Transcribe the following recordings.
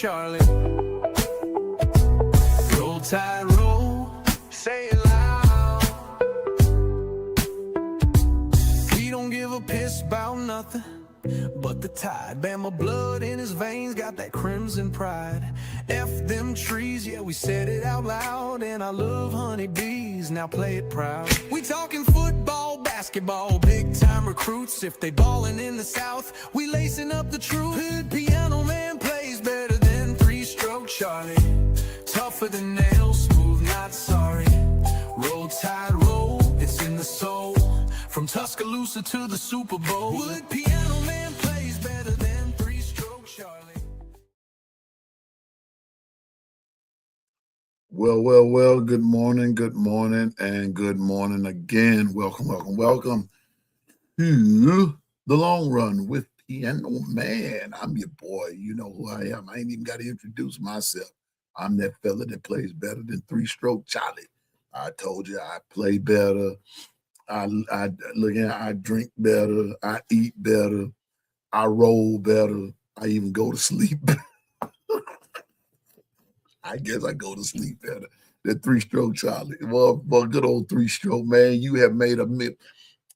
Charlie. Roll Tide, roll, say it loud. He don't give a piss about nothing but the tide. Bama blood in his veins, got that crimson pride. F them trees, yeah, we said it out loud. And I love honeybees, now play it proud. We talking football, basketball, big time recruits. If they ballin' in the South, we lacing up the truth. Hood piano man plays better than three-stroke Charlie. Tougher than nails, smooth, not sorry. Roll Tide, roll, it's in the soul. From Tuscaloosa to the Super Bowl. Wood piano man plays better than three-stroke Charlie. Well, good morning, and good morning again. Welcome to The Long Run with Piano Man. I'm your boy. You know who I am. I ain't even got to introduce myself. I'm that fella that plays better than three-stroke Charlie. I told you I play better. I drink better, I eat better, I roll better, I even go to sleep. I guess I go to sleep better than three-stroke Charlie. Well, good old three-stroke, man. You have made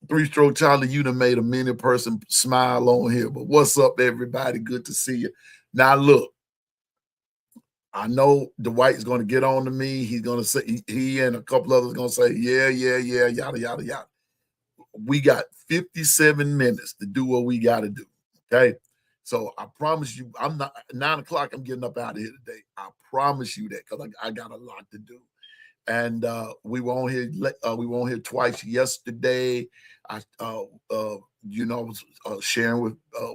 three-stroke Charlie, you done made a many person smile on here. But what's up, everybody? Good to see you. Now, look, I know Dwight's going to get on to me. He's going to say, he and a couple others going to say, yeah, yada, yada, yada. We got 57 minutes to do what we got to do, okay? So I promise you, I'm not, 9 o'clock, I'm getting up out of here today. I promise you that because I got a lot to do. And we were on here twice yesterday. I was sharing with, I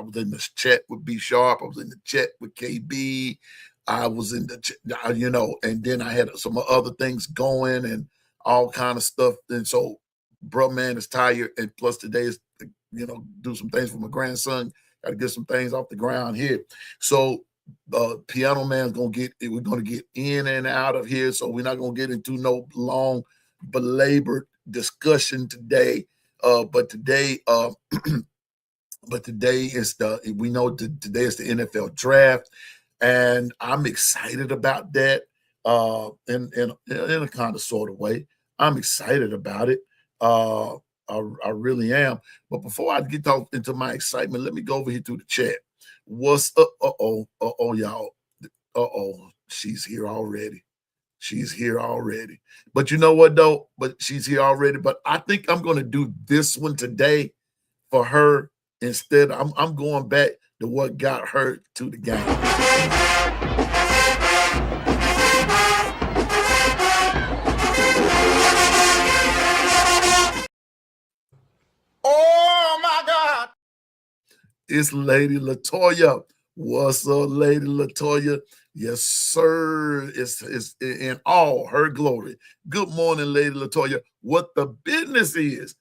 was in the chat with B Sharp. I was in the chat with KB. I was in the, and then I had some other things going and all kind of stuff. And so, bro, man is tired. And plus today is, do some things for my grandson. Got to get some things off the ground here. So Piano Man's we're going to get in and out of here. So we're not going to get into no long belabored discussion today. But today is today is the NFL draft. And I'm excited about that in a kind of sort of way. I'm excited about it. I really am. But before I get into my excitement, let me go over here to the chat. What's up? Y'all. She's here already. But you know what, though? But she's here already. But I think I'm going to do this one today for her instead. I'm going back to what got her to the game. Oh my God. It's Lady Latoya. What's up, Lady Latoya? Yes, sir. It's in all her glory. Good morning, Lady Latoya. What the business is,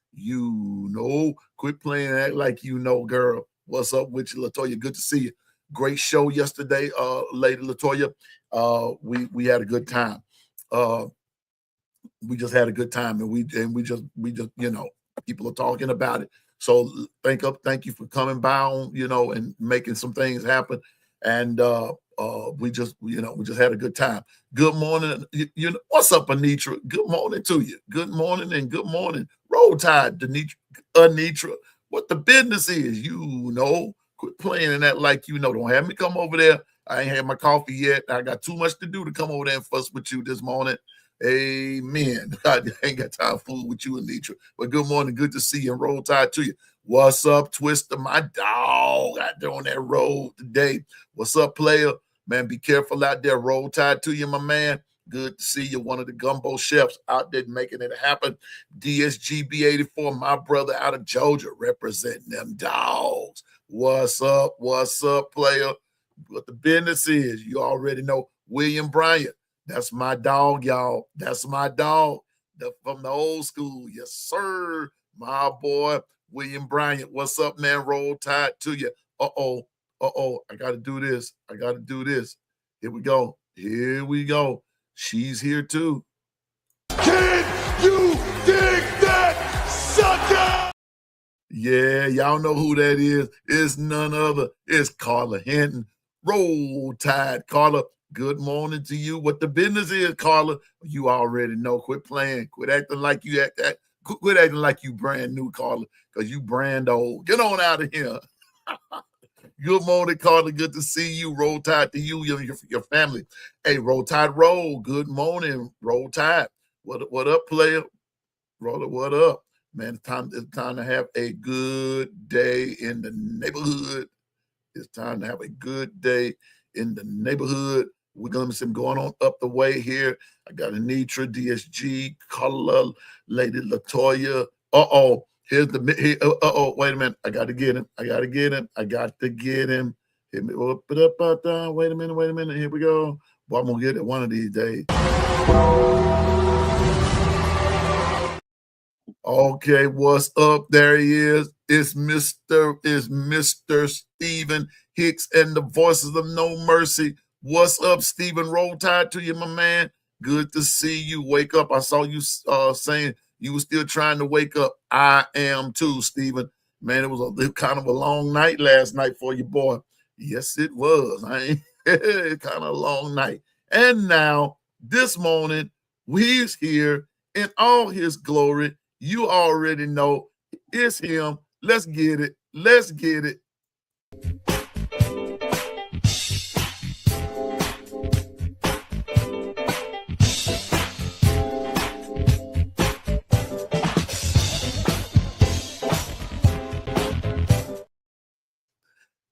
quit playing act like girl. What's up with you, Latoya? Good to see you. Great show yesterday, Lady Latoya. We had a good time. We just had a good time, and we just people are talking about it. So thank you for coming by on, and making some things happen. And we just had a good time. Good morning. What's up, Anitra? Good morning to you. Good morning and good morning. Roll Tide, Anitra. What the business is, quit playing in that like Don't have me come over there. I ain't had my coffee yet. I got too much to do to come over there and fuss with you this morning. Amen. I ain't got time to fool with you, Anitra. But good morning. Good to see you and Roll Tide to you. What's up, Twister, my dog out there on that road today? What's up, player? Man, be careful out there. Roll Tide to you, my man. Good to see you. One of the gumbo chefs out there making it happen. DSGB84, my brother out of Georgia, representing them dogs. What's up, player? What the business is, you already know. William Bryant. That's my dog, y'all. That's my dog from the old school. Yes, sir. My boy, William Bryant. What's up, man? Roll Tide to you. I got to do this. Here we go. She's here, too. Can you dig that, sucker? Yeah, y'all know who that is. It's none other. It's Carla Hinton. Roll Tide. Carla, good morning to you. What the business is, Carla, you already know. Quit playing. Quit acting like you quit acting like you brand new, Carla, because you brand old. Get on out of here. Good morning, Carla. Good to see you. Roll Tide to you, your family. Hey, Roll Tide, roll. Good morning, Roll Tide. What up, player? Roller, what up? Man, it's time to have a good day in the neighborhood. It's time to have a good day in the neighborhood. We're going to see them going on up the way here. I got Anitra, DSG, Color, Lady Latoya. Here's the wait a minute. I got to get him. Hit me up, down. Wait a minute. Here we go. Well, I'm going to get it one of these days. Okay, what's up? There he is. It's Mr. Stephen Hicks and the Voices of No Mercy. What's up, Stephen? Roll Tide to you, my man. Good to see you. Wake up. I saw you saying you were still trying to wake up. I am too, Stephen. Man, it was kind of a long night last night for you, boy. Yes, it was. Kind of a long night. And now, this morning, he's here in all his glory. You already know it's him. Let's get it.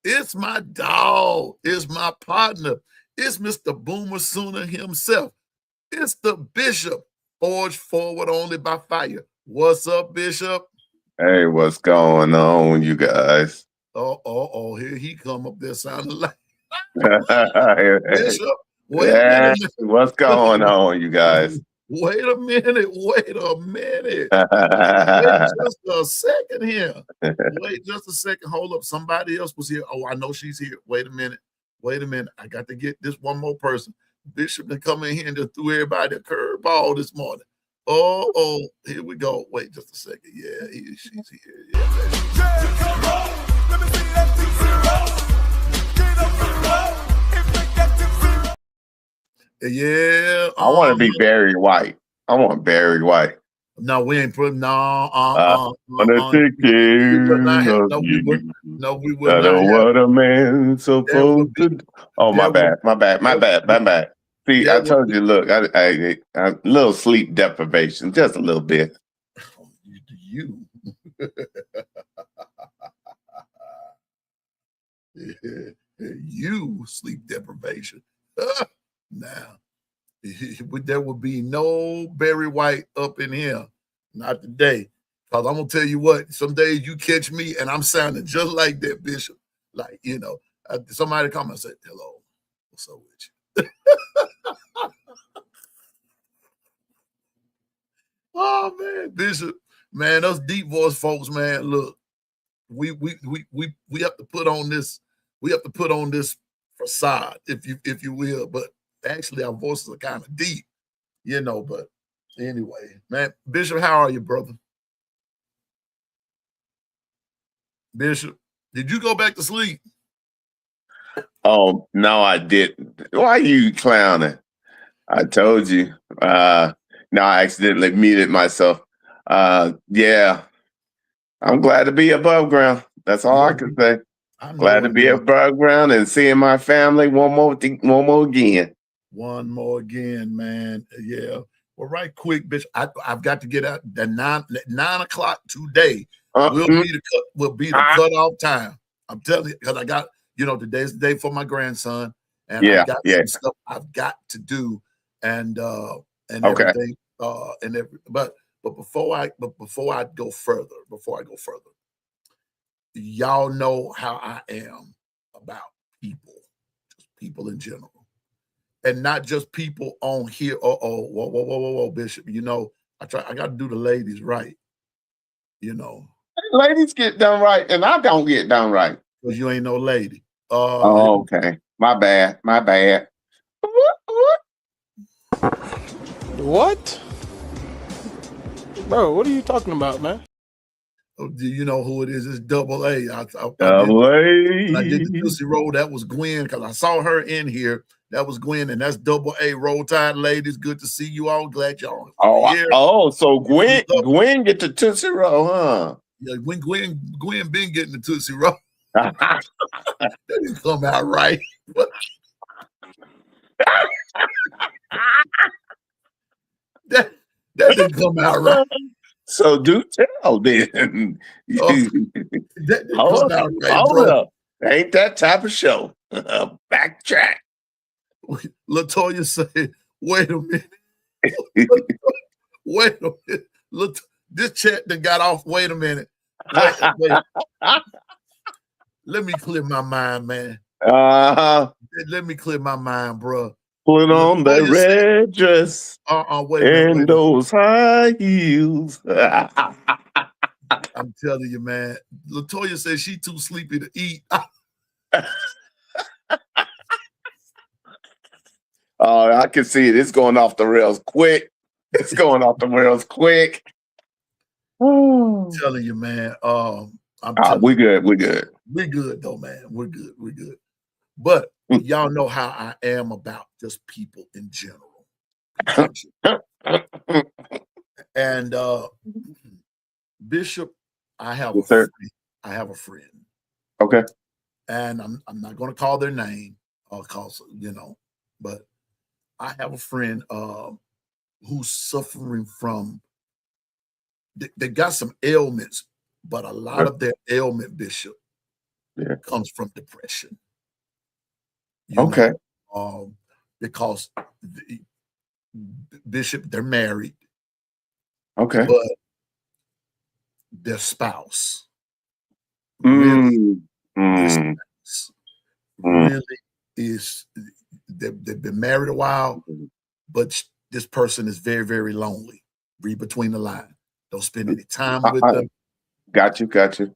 It's my dog. It's my partner. It's Mr. Boomer Sooner himself. It's the Bishop, forged forward only by fire. What's up, Bishop? Hey, what's going on, you guys? Here he come up there sounding like Bishop. Wait a minute. What's going on, you guys? Wait a minute. Wait just a second here. Wait just a second. Hold up. Somebody else was here. Oh, I know she's here. Wait a minute. I got to get this one more person. Bishop to come in here and just threw everybody a curveball this morning. Here we go. Wait just a second. Yeah, she's here. Yeah, come on. Let me see that 2-0. Yeah. I want to be Barry White. I want Barry White. No, we ain't putting on a ticket. No, we would not. Know what a man's supposed to do. Oh, my bad. See, I told you, look, I a little sleep deprivation, just a little bit. You. You sleep deprivation. Now, there will be no Barry White up in here. Not today. Because I'm going to tell you what, some days you catch me and I'm sounding just like that, Bishop. Like, somebody come and say, hello, what's up with you? Oh man, Bishop, man, those deep voice folks, man. Look, we have to put on this. We have to put on this facade, if you will. But actually, our voices are kind of deep, But anyway, man, Bishop, how are you, brother? Bishop, did you go back to sleep? Oh no, I didn't. Why are you clowning? I told you. No, I accidentally muted myself. Yeah, I'm glad to be above ground. That's all I can say. Glad to be above ground and seeing my family one more again. One more again, man. Yeah. Well, right quick, bitch. I've got to get out at 9 o'clock today. Will be the cutoff time. I'm telling you, because I got, today's the day for my grandson, and I got some stuff I've got to do, and everything. But before I go further, y'all know how I am about people in general, and not just people on here. Whoa, Bishop. I got to do the ladies right. Ladies get done right, and I don't get done right. Because you ain't no lady. Okay. My bad. What? Bro, what are you talking about, man? Do you know who it is? It's Double A. Double I did the A. Tootsie Roll. That was Gwen because I saw her in here. That was Gwen, and that's Double A. Roll Tide ladies. Good to see you all. Glad y'all are here. So Gwen get the Tootsie Roll, huh? Yeah, when Gwen been getting the Tootsie Roll. That didn't come out right. that didn't come out right. So do tell then. That didn't Hold come out right, bro. up. Ain't that type of show. Backtrack. Latoya said, wait a minute. Wait a minute. Look, this chat that got off. Wait a minute. Wait. Let me clear my mind, man. Let me clear my mind, bro. Put on the red dress. Wait a minute. And those high heels. I'm telling you, man. Latoya says she too sleepy to eat. Oh, I can see it. It's going off the rails quick. It's going off the rails quick. I'm telling you, man. We're good. We're good. We're good, though, man. We're good. We're good. But y'all know how I am about just people in general. And Bishop, I have a friend. I have a friend. Okay. And I'm not going to call their name, cause but I have a friend who's suffering from. They got some ailments, but a lot of their ailment, Bishop, comes from depression. Okay. Because Bishop, they're married. Okay. But their spouse really is they've been married a while, but this person is very, very lonely. Read between the lines. Don't spend any time with them. Got you.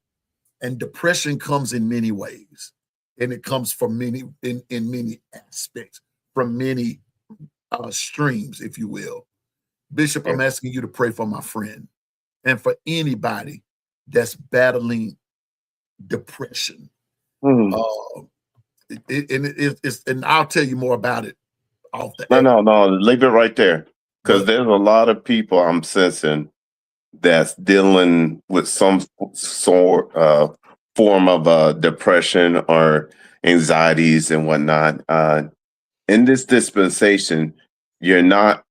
And depression comes in many ways. And it comes from many in many aspects, from many streams, if you will. Bishop, I'm asking you to pray for my friend and for anybody that's battling depression. And I'll tell you more about it off the air. No, leave it right there. Because there's a lot of people I'm sensing that's dealing with some sort of form of depression or anxieties and whatnot. In this dispensation, you're not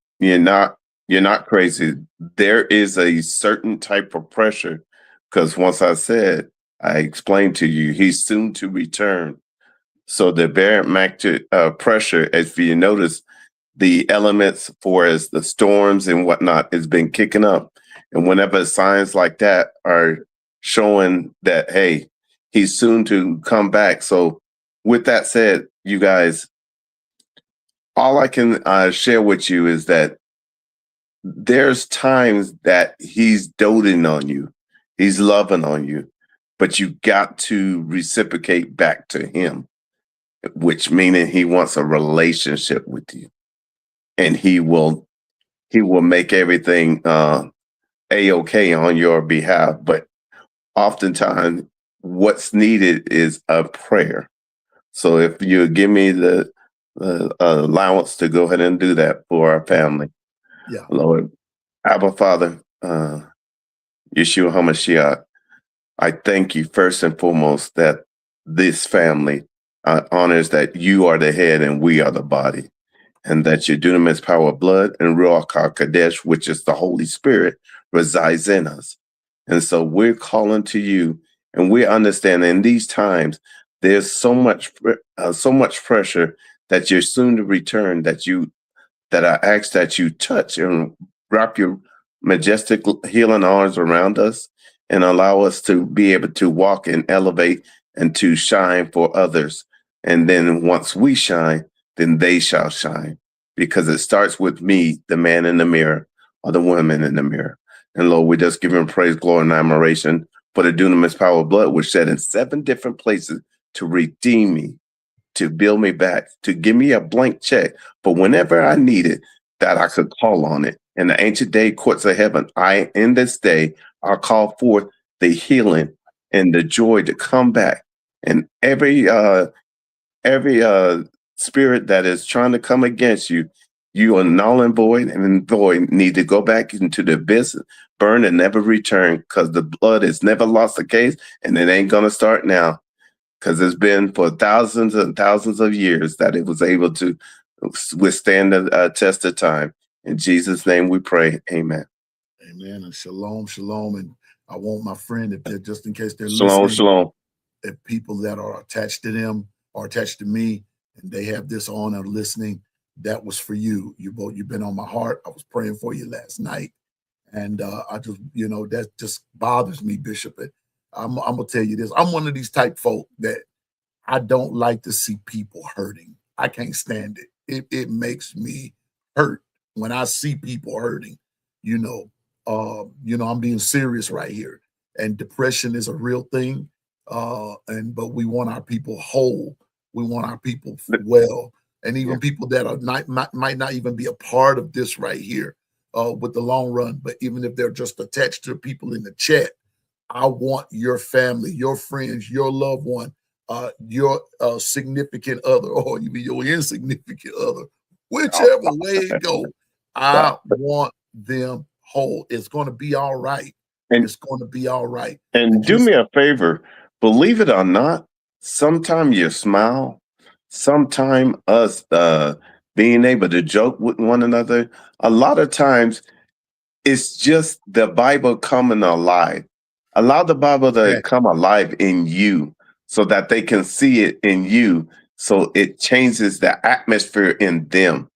crazy. There is a certain type of pressure, because once I explained to you, he's soon to return. So the barometric pressure, if you notice, the elements for as the storms and whatnot has been kicking up. And whenever signs like that are showing that, hey, he's soon to come back. So with that said, you guys, all I can share with you is that there's times that he's doting on you. He's loving on you, but you got to reciprocate back to him, which meaning he wants a relationship with you, and he will make everything a-okay on your behalf. But oftentimes what's needed is a prayer. So if you give me the allowance to go ahead and do that for our family. Yeah. Lord, Abba Father, Yeshua HaMashiach, I thank you first and foremost that this family honors that you are the head and we are the body, and that your dunamis power of blood and Ruach HaKodesh, which is the Holy Spirit, resides in us. And so we're calling to you, and we understand in these times there's so much pressure that you're soon to return, that I ask that you touch and wrap your majestic healing arms around us and allow us to be able to walk and elevate and to shine for others. And then once we shine, then they shall shine, because it starts with me, the man in the mirror, or the woman in the mirror. And Lord, we just give him praise, glory, and admiration for the dunamis power of blood, which shed in 7 different places to redeem me, to build me back, to give me a blank check for whenever I need it, that I could call on it. In the ancient day courts of heaven, in this day, I'll call forth the healing and the joy to come back. And every spirit that is trying to come against you, you are null and void need to go back into the abyss, burn and never return, because the blood has never lost a case, and it ain't gonna start now, because it's been for thousands and thousands of years that it was able to withstand the test of time. In Jesus' name we pray. Amen. Amen. And shalom, shalom. And I want my friend, if they're just in case they're Shalom, listening, shalom. if people that are attached to them or attached to me, and they have this on and listening, that was for you. You've been on my heart. I was praying for you last night. And I just, that just bothers me, Bishop. I'm gonna tell you this. I'm one of these type folk that I don't like to see people hurting. I can't stand it. It makes me hurt when I see people hurting. I'm being serious right here. And depression is a real thing. But we want our people whole. We want our people well. And even people that are might not even be a part of this right here with the long run. But even if they're just attached to people in the chat, I want your family, your friends, your loved one, your significant other, or even your insignificant other, whichever way it goes, I want them whole. It's going to be all right. And it's going to be all right. And do me a favor, believe it or not, sometime you smile, sometime us being able to joke with one another, a lot of times it's just the Bible coming alive. Allow the Bible to come alive in you so that they can see it in you, so it changes the atmosphere in them.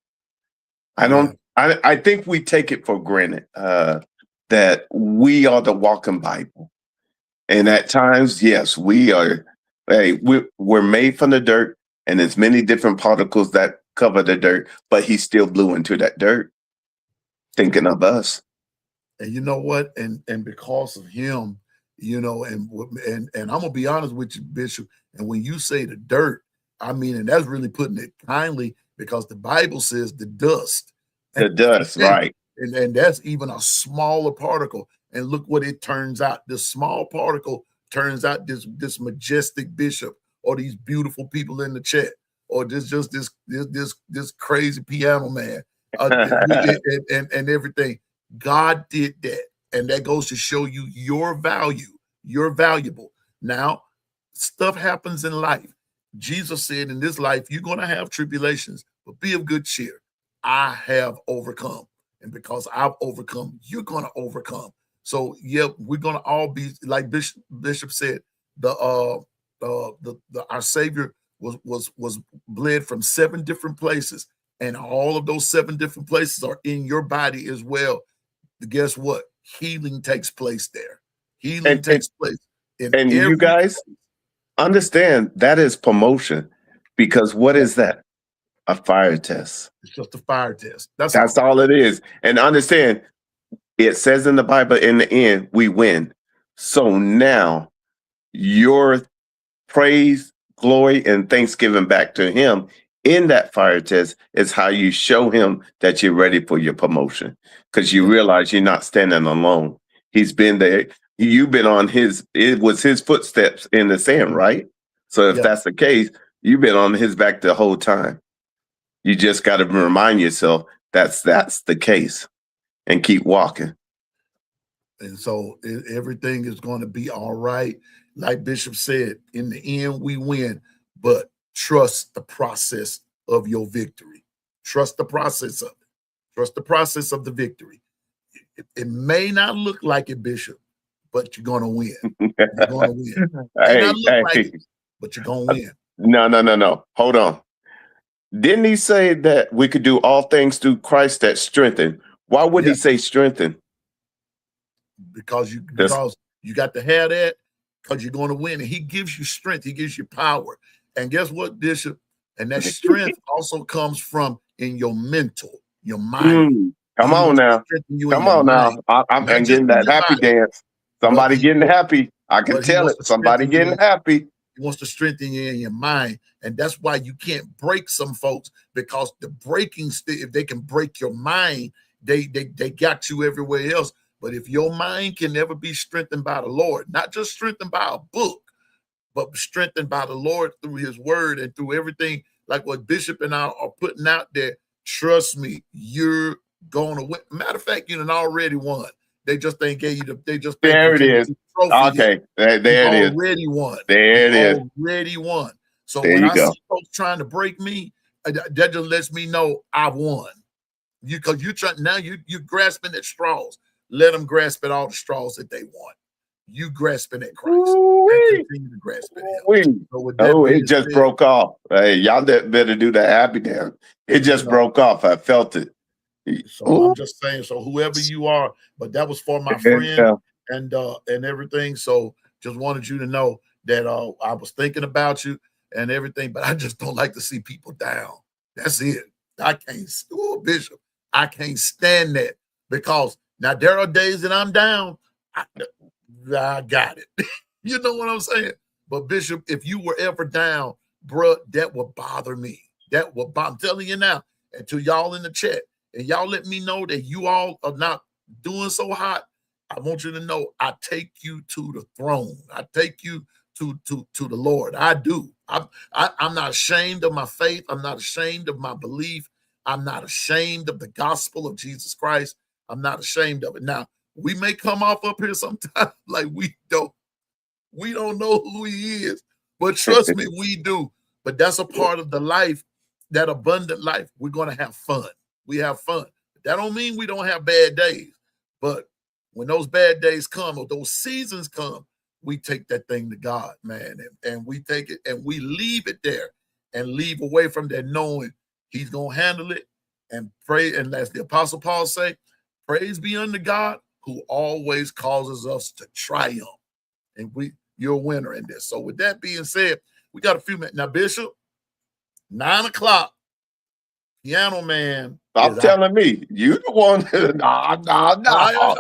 I think we take it for granted that we are the walking Bible. And at times, yes, we are. Hey, we're made from the dirt, and there's many different particles that cover the dirt, but he still blew into that dirt, thinking of us. And you know what? And because of him, and I'm gonna be honest with you, Bishop. And when you say the dirt, I mean, and that's really putting it kindly, because the Bible says the dust. The dust, right? And that's even a smaller particle. And look what it turns out. This small particle turns out this majestic bishop, or these beautiful people in the chat, or this crazy piano man, and everything. God did that, and that goes to show you your value. You're valuable. Now, stuff happens in life. Jesus said, in this life, you're going to have tribulations, but be of good cheer. I have overcome. And because I've overcome, you're going to overcome. So, yeah, we're going to all be, like Bishop said, our Savior was bled from 7 different places, and all of those 7 different places are in your body as well. Guess what? Healing takes place there. Healing takes place in and every you guys understand that is promotion, because what is that? A fire test. It's just a fire test. That's all it is. And understand, it says in the Bible, in the end, we win. So now your praise, glory, and thanksgiving back to him in that fire test is how you show him that you're ready for your promotion, because you realize you're not standing alone. He's been there. You've been on it was his footsteps in the sand, right? So if that's the case, you've been on his back the whole time. You just got to remind yourself that's the case, and keep walking. And so everything is going to be all right. Like Bishop said, in the end, we win, but trust the process of your victory. Trust the process of it. Trust the process of the victory. It may not look like it, Bishop, but you're going to win. You're going to win. It may not look like it, but you're going to win. No. Hold on. Didn't he say that we could do all things through Christ that strengthen? Why would he say strengthen? Because you got to have that, because you're going to win. And he gives you strength. He gives you power. And guess what, Bishop? And that strength also comes from in your mental, your mind. Come on now. I'm getting that happy dance. Somebody getting happy. I can tell it. Somebody getting happy. He wants to strengthen you in your mind. And that's why you can't break some folks, because the breaking, if they can break your mind, they got you everywhere else. But if your mind can never be strengthened by the Lord, not just strengthened by a book, but strengthened by the Lord through his word and through everything, like what Bishop and I are putting out there, trust me, you're going to win. Matter of fact, you done already won. They just ain't gave you they just ain't There it presented is. you the trophy Okay, yet. there You it is. already won. There You it is. already won. So There when you I go. see folks trying to break me, that just lets me know I've won. Because you try now, you grasping at straws. Let them grasp at all the straws that they want. You grasping at Christ and Ooh-wee. continue to grasp at him. Ooh-wee. So with that Oh, being it just said, broke off. Hey, y'all better do the happy dance. It you just know, broke off. I felt it. so Ooh, I'm just saying, so whoever you are, but that was for my friend yeah. and everything. So just wanted you to know that I was thinking about you and everything, but I just don't like to see people down. That's it. I can't, Bishop, I can't stand that because now there are days that I'm down. I got it. You know what I'm saying? But Bishop, if you were ever down, bruh, that would bother me. That would bother. I'm telling you now, and to y'all in the chat, and y'all let me know that you all are not doing so hot. I want you to know I take you to the throne. I take you to the Lord. I do. I'm not ashamed of my faith. I'm not ashamed of my belief. I'm not ashamed of the gospel of Jesus Christ. I'm not ashamed of it. Now, we may come off up here sometimes like we don't know who he is, but trust me, we do. But that's a part of the life, that abundant life. We're going to have fun. We have fun. That don't mean we don't have bad days. But when those bad days come or those seasons come, we take that thing to God, man. And we take it and we leave it there and leave away from that knowing he's going to handle it and pray. And as the Apostle Paul say, praise be unto God who always causes us to triumph. And you're a winner in this. So with that being said, we got a few minutes. Now, Bishop, 9 o'clock, Piano Man Stop is out. telling me. You the one. No.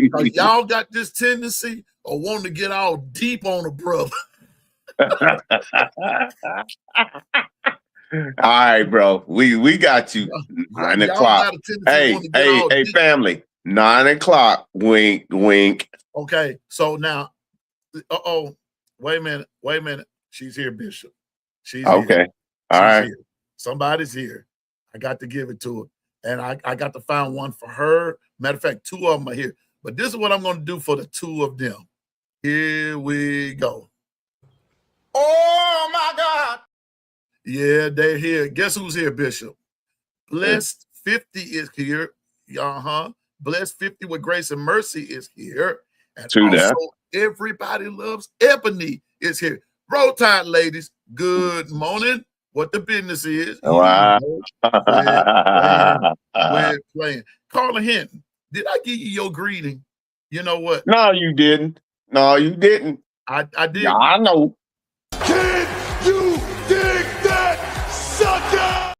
Because y'all got this tendency of wanting to get all deep on a brother. All right, bro. We got you. Nine Y'all o'clock. got a tendency of wanting to get all Hey, deep. family. 9 o'clock. Wink, wink. Okay, so now, wait a minute. She's here, Bishop. She's here. Okay. All She's right. here. Somebody's here. I got to give it to her. And I got to find one for her. Matter of fact, two of them are here. But this is what I'm going to do for the two of them. Here we go. Oh my God. Yeah, they're here. Guess who's here, Bishop? Blessed 50 is here. Blessed 50 with grace and mercy is here. And To also, that. everybody loves Ebony is here. Roll Tide, ladies. Good morning. What the business is. Wow. We're playing. Carla Hinton, did I give you your greeting? You know what? No, you didn't. No, you didn't. I did. Yeah, I know. Can you dig that sucker?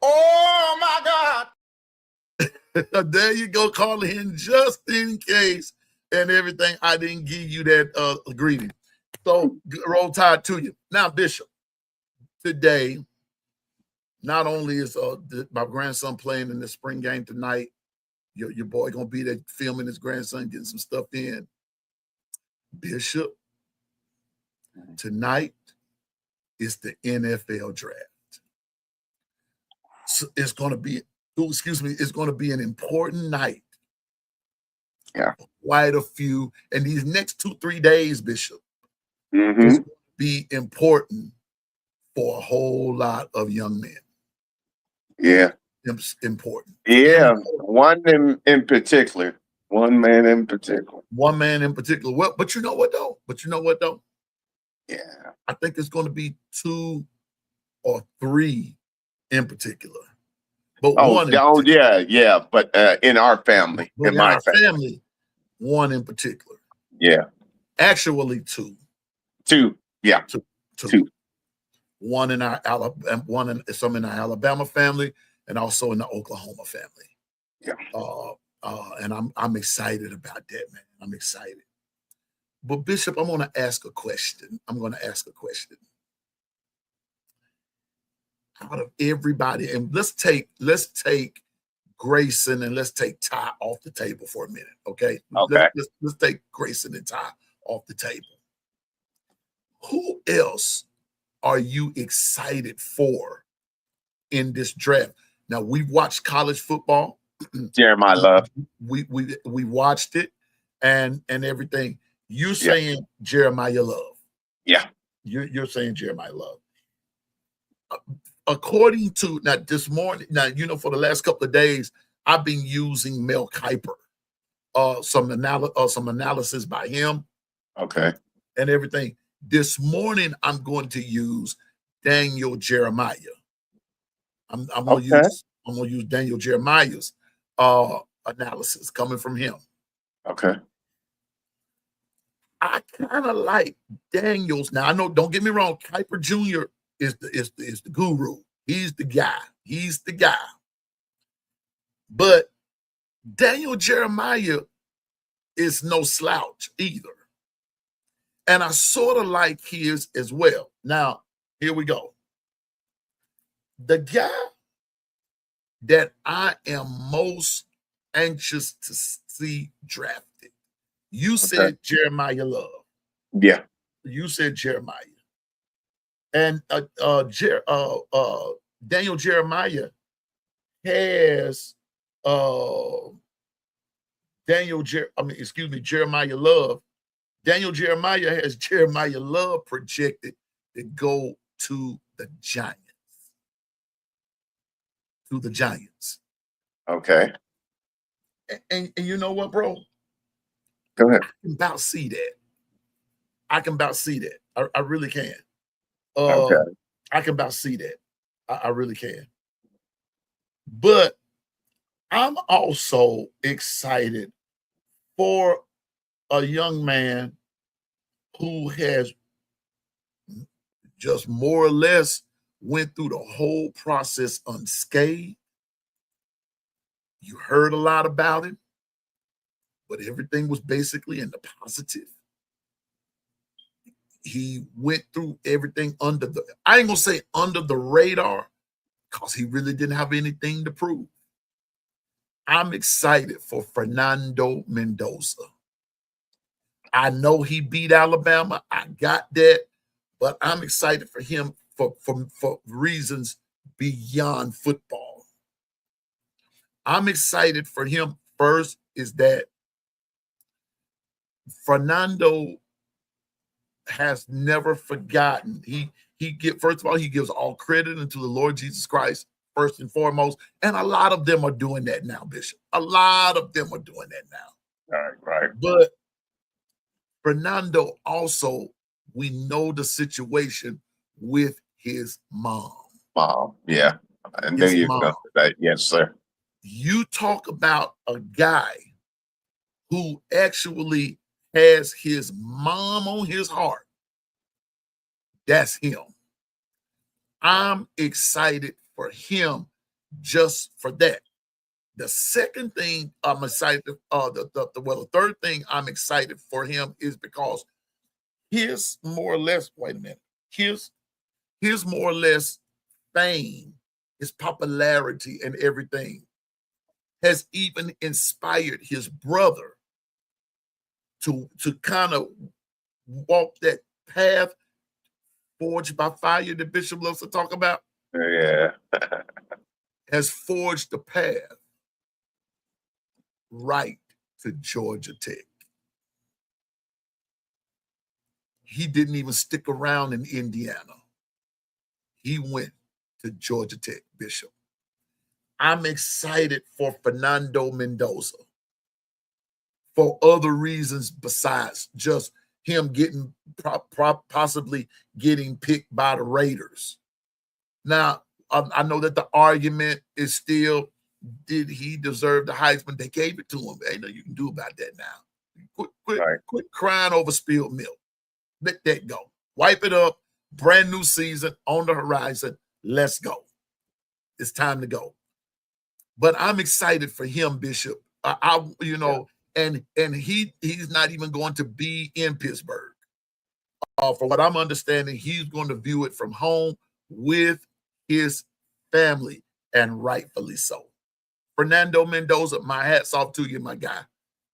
Oh my God. There you go, Carla Hinton, just in case and everything. I didn't give you that greeting. So roll tide to you. Now, Bishop, today, not only is my grandson playing in the spring game tonight, your boy gonna be there filming his grandson, getting some stuff in. Bishop, tonight is the NFL draft. So it's gonna be, it's gonna be an important night. Yeah. Quite a few, and these next 2-3 days, Bishop, Mm-hmm. is going to be important for a whole lot of young men. Yeah. It's important. Yeah. One in particular. One man in particular. One man in particular. Well, but you know what though? Yeah. I think it's going to be 2 or 3 in particular. But one yeah. But in our family, in my our family, one in particular. Yeah. Actually, 2. 2. Yeah. 2. One in our Alabama, some in our Alabama family, and also in the Oklahoma family. Yeah. And I'm excited about that, man. I'm excited. But Bishop, I'm going to ask a question. Out of everybody, and let's take Grayson and let's take Ty off the table for a minute, okay? Okay. Let's take Grayson and Ty off the table. Who else are you excited for in this draft? Now we've watched college football. Jeremiah Love. We watched it and everything. You're Yeah. saying Jeremiah Love. Yeah. You're saying Jeremiah Love. According to now this morning, now for the last couple of days, I've been using Mel Kiper, some analysis by him, Okay. and everything. This morning, I'm going to use Daniel Jeremiah. I'm going to use Daniel Jeremiah's analysis coming from him. Okay. I kind of like Daniels. Now I know, don't get me wrong, Kiper Jr. is the guru. He's the guy. He's the guy. But Daniel Jeremiah is no slouch either. And I sort of like his as well. Now, here we go. The guy that I am most anxious to see drafted. You said Jeremiah Love. Yeah. You said Jeremiah. And Daniel Jeremiah has Jeremiah Love. Daniel Jeremiah has Jeremiah Love projected to go to the Giants. To the Giants. Okay. And you know what, bro? Go ahead. I can about see that. I really can. Okay. I can about see that. I really can. But I'm also excited for a young man who has just more or less went through the whole process unscathed. You heard a lot about him, but everything was basically in the positive. He went through everything I ain't gonna say under the radar, because he really didn't have anything to prove. I'm excited for Fernando Mendoza. I know he beat Alabama. I got that, but I'm excited for him for reasons beyond football. I'm excited for him. First is that Fernando has never forgotten. First of all, he gives all credit unto the Lord Jesus Christ, first and foremost. And a lot of them are doing that now, Bishop. A lot of them are doing that now. Right. But Fernando also, we know the situation with his mom. Mom. Yeah. And then you go. Yes, sir. You talk about a guy who actually has his mom on his heart. That's him. I'm excited for him just for that. The second thing I'm excited, the third thing I'm excited for him is because his more or less, his more or less fame, his popularity and everything has even inspired his brother to kind of walk that path forged by fire that Bishop loves to talk about. Yeah. Has forged the path right to Georgia Tech. He didn't even stick around in Indiana. He went to Georgia Tech, Bishop. I'm excited for Fernando Mendoza for other reasons besides just him getting possibly getting picked by the Raiders. Now, I know that the argument is still, did he deserve the Heisman? They gave it to him. Ain't nothing you can do about that now. Quit crying over spilled milk. Let that go. Wipe it up. Brand new season on the horizon. Let's go. It's time to go. But I'm excited for him, Bishop. And he's not even going to be in Pittsburgh. For what I'm understanding, he's going to view it from home with his family, and rightfully so. Fernando Mendoza, my hat's off to you, my guy.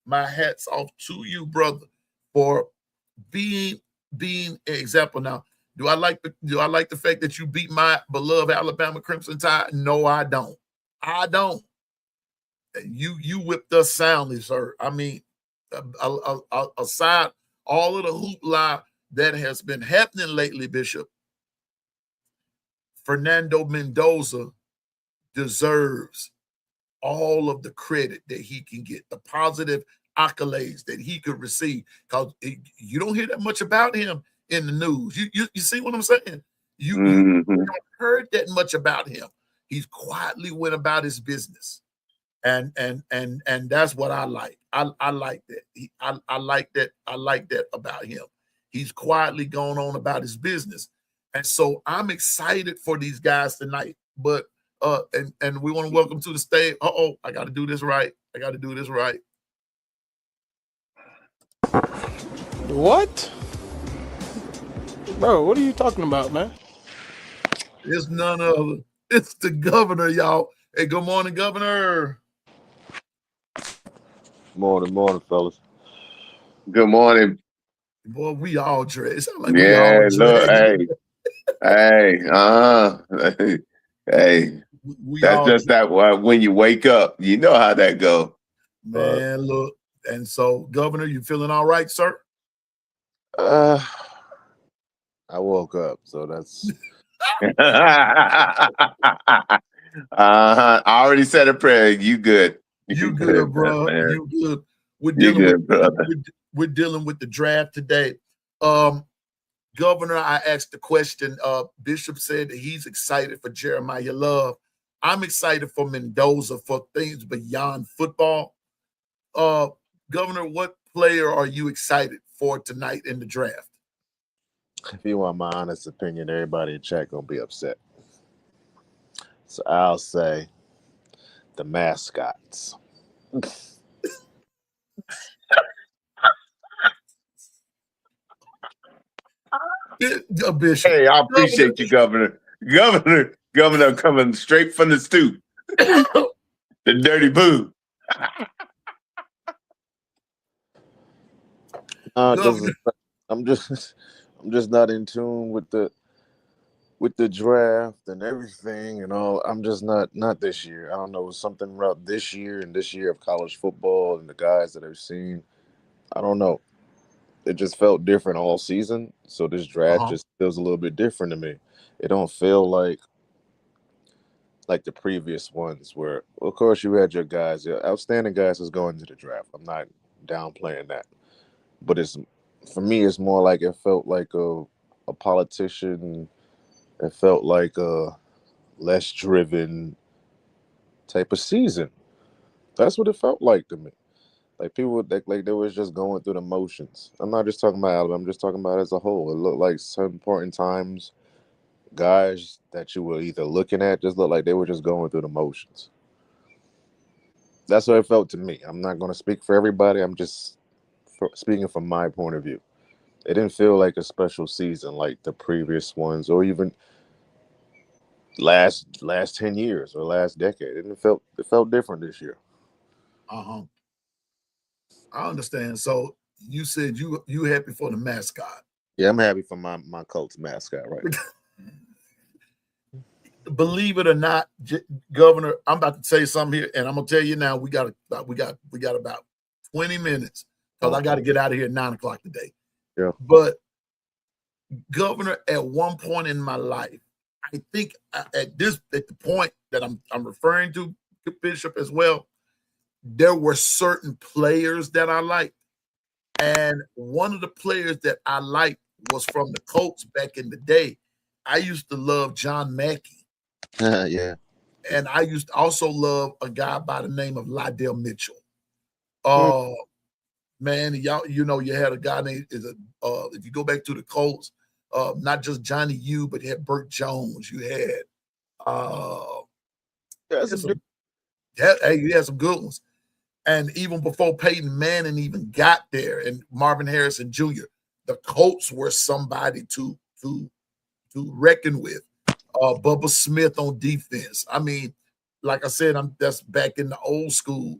My hat's off to you, brother, for being an example. Now, do I like the fact that you beat my beloved Alabama Crimson Tide? No, I don't. I don't. You whipped us soundly, sir. I mean, aside all of the hoopla that has been happening lately, Bishop, Fernando Mendoza deserves all of the credit that he can get, the positive accolades that he could receive, because you don't hear that much about him in the news. You see what I'm saying? You haven't heard that much about him. He's quietly went about his business, and that's what I like. I like that. I like that. I like that about him. He's quietly gone on about his business, and so I'm excited for these guys tonight. But and we want to welcome to the stage. I got to do this right. I got to do this right. What? Bro, what are you talking about, man? It's none other. It's the governor, y'all. Hey, good morning, governor. Morning, fellas. Good morning. Boy, we all dressed. It sound like we all Yeah, dressed. look, hey, hey. We That's all just that when you wake up, you know how that go. man. Look, and so, governor, you feeling all right, sir? I woke up, so that's I already said a prayer. You good? You good, bro? Man. You good? We're You dealing good, brother. we're dealing with the draft today. Governor, I asked the question. Bishop said that he's excited for Jeremiah Love. I'm excited for Mendoza for things beyond football. Governor, what player are you excited for tonight in the draft? if you want my honest opinion, everybody in chat gonna be upset. So I'll say the mascots. Bishop. Hey, I appreciate you, Governor. Governor coming straight from the stoop. The dirty boo. Because I'm just not in tune with the draft and everything and all. I'm just not this year. I don't know, something about this year and this year of college football and the guys that I've seen. I don't know. It just felt different all season. So this draft just feels a little bit different to me. It don't feel like the previous ones where, of course, you had your guys, your outstanding guys was going to the draft. I'm not downplaying that. But for me, it's more like it felt like a politician. It felt like a less driven type of season. That's what it felt like to me. Like people, like they was just going through the motions. I'm not just talking about Alabama. I'm just talking about as a whole. It looked like some important times, guys that you were either looking at just looked like they were just going through the motions. That's what it felt to me. I'm not going to speak for everybody. I'm just speaking from my point of view. It didn't feel like a special season like the previous ones, or even last 10 years or last decade. It felt different this year. I understand. So you said you happy for the mascot. Yeah, I'm happy for my Colts mascot right now. Believe it or not, Governor, I'm about to say something here, and I'm gonna tell you now. We got about 20 minutes because I got to get out of here at 9:00 today. Yeah. But Governor, at one point in my life, I think at the point that I'm referring to Bishop as well, there were certain players that I liked, and one of the players that I liked was from the Colts back in the day. I used to love John Mackey. Yeah. And I used to also love a guy by the name of Lydell Mitchell. Man, y'all, you had a guy named if you go back to the Colts, not just Johnny U, but you had Burt Jones. You had you had some good ones. And even before Peyton Manning even got there, and Marvin Harrison Jr., the Colts were somebody to reckon with. Bubba Smith on defense. I mean, like I said, that's back in the old school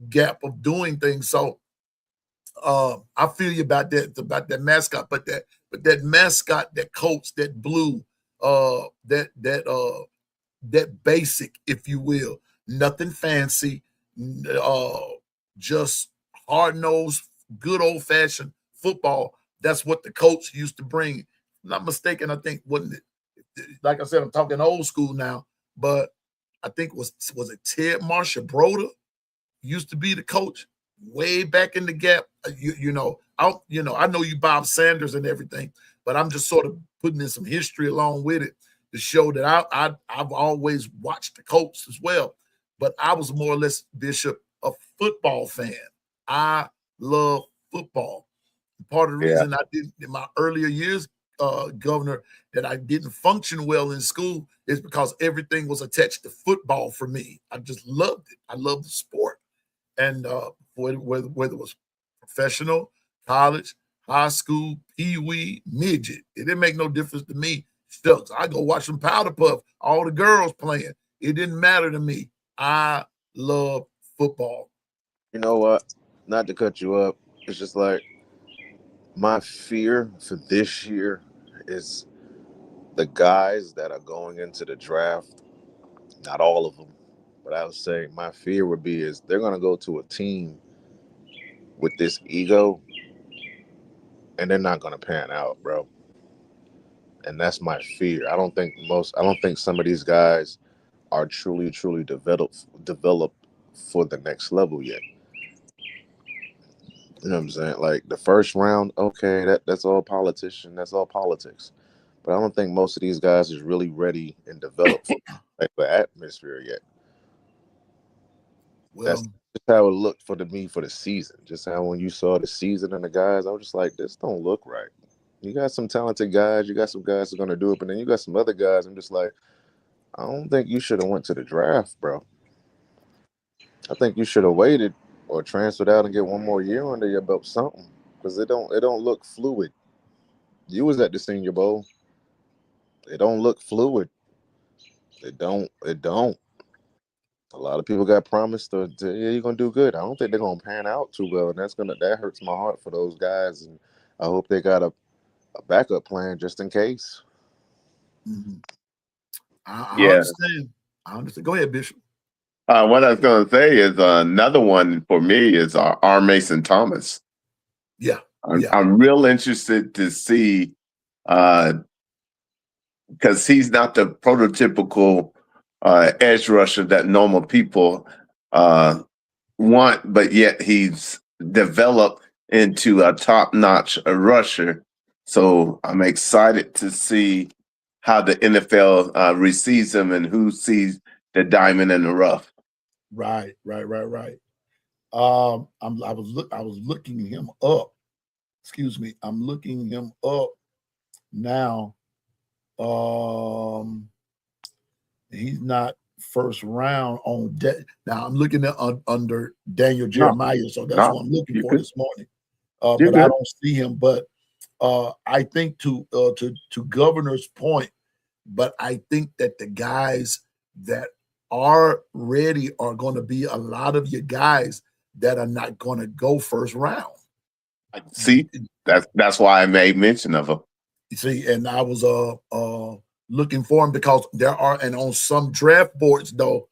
gap of doing things. So I feel you about that mascot, but that mascot, that coach, that blue, that basic, if you will, nothing fancy, uh, just hard nosed, good old fashioned football. That's what the coach used to bring. If I'm not mistaken, I think wasn't it? Like I said, I'm talking old school now, but I think was it Ted Marshall Broder used to be the coach way back in the gap. I know you Bob Sanders and everything, but I'm just sort of putting in some history along with it to show that I've always watched the Colts as well, but I was more or less, Bishop, a football fan. I love football. Part of the Yeah. reason I didn't in my earlier years, Governor, that I didn't function well in school is because everything was attached to football for me. I just loved it. I loved the sport. And whether it was professional, college, high school, pee-wee, midget, it didn't make no difference to me. Shucks, I go watch some powder puff, all the girls playing. It didn't matter to me. I love football. You know what? Not to cut you up, it's just like my fear for this year is the guys that are going into the draft. Not all of them, but I would say my fear would be is they're going to go to a team with this ego, and they're not going to pan out, bro. And that's my fear. I don't think some of these guys are truly developed for the next level yet. You know what I'm saying? Like the first round, okay, that's all politician, that's all politics. But I don't think most of these guys is really ready and developed for the atmosphere yet. That's Well, just how it looked for the season. Just how when you saw the season and the guys, I was just like, this don't look right. You got some talented guys, you got some guys who are gonna do it, but then you got some other guys. I'm just like, I don't think you should have went to the draft, bro. I think you should have waited or transferred out and get one more year under your belt, something, because it don't look fluid. You was at the Senior Bowl. It don't look fluid. It don't. A lot of people got promised yeah, you're gonna do good. I don't think they're gonna pan out too well, and that hurts my heart for those guys. And I hope they got a backup plan just in case. mhm. I Yeah. understand. I understand. Go ahead, Bishop. What I was going to say is another one for me is R. Mason Thomas. Yeah, I'm, yeah, I'm real interested to see because he's not the prototypical edge rusher that normal people uh, want, but yet he's developed into a top-notch rusher. So I'm excited to see how the NFL receives him and who sees the diamond in the rough. right. I was looking him up. Excuse me. I'm looking him up now. He's not first round on now. I'm looking at under Daniel No, Jeremiah, so that's no, what I'm looking you for could. this morning. You're But I good. don't see him. But I think to Governor's point, but I think that the guys that are ready are going to be a lot of your guys that are not going to go first round. See, that's why I made mention of him. You see, and I was looking for him because there are, and on some draft boards though,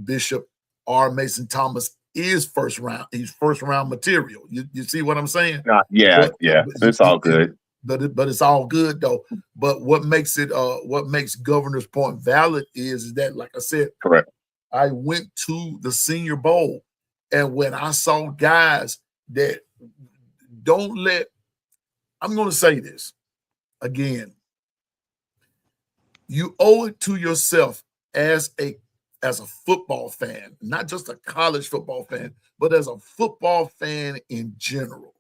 Bishop R. Mason Thomas is first round. He's first round material. You see what I'm saying? Yeah, But, yeah, but it's all good. but it's all good though. But what makes Governor's point valid is that, like I said, Correct. I went to the Senior Bowl, and when I saw guys that don't let, I'm going to say this again, you owe it to yourself as a football fan, not just a college football fan, but as a football fan in general.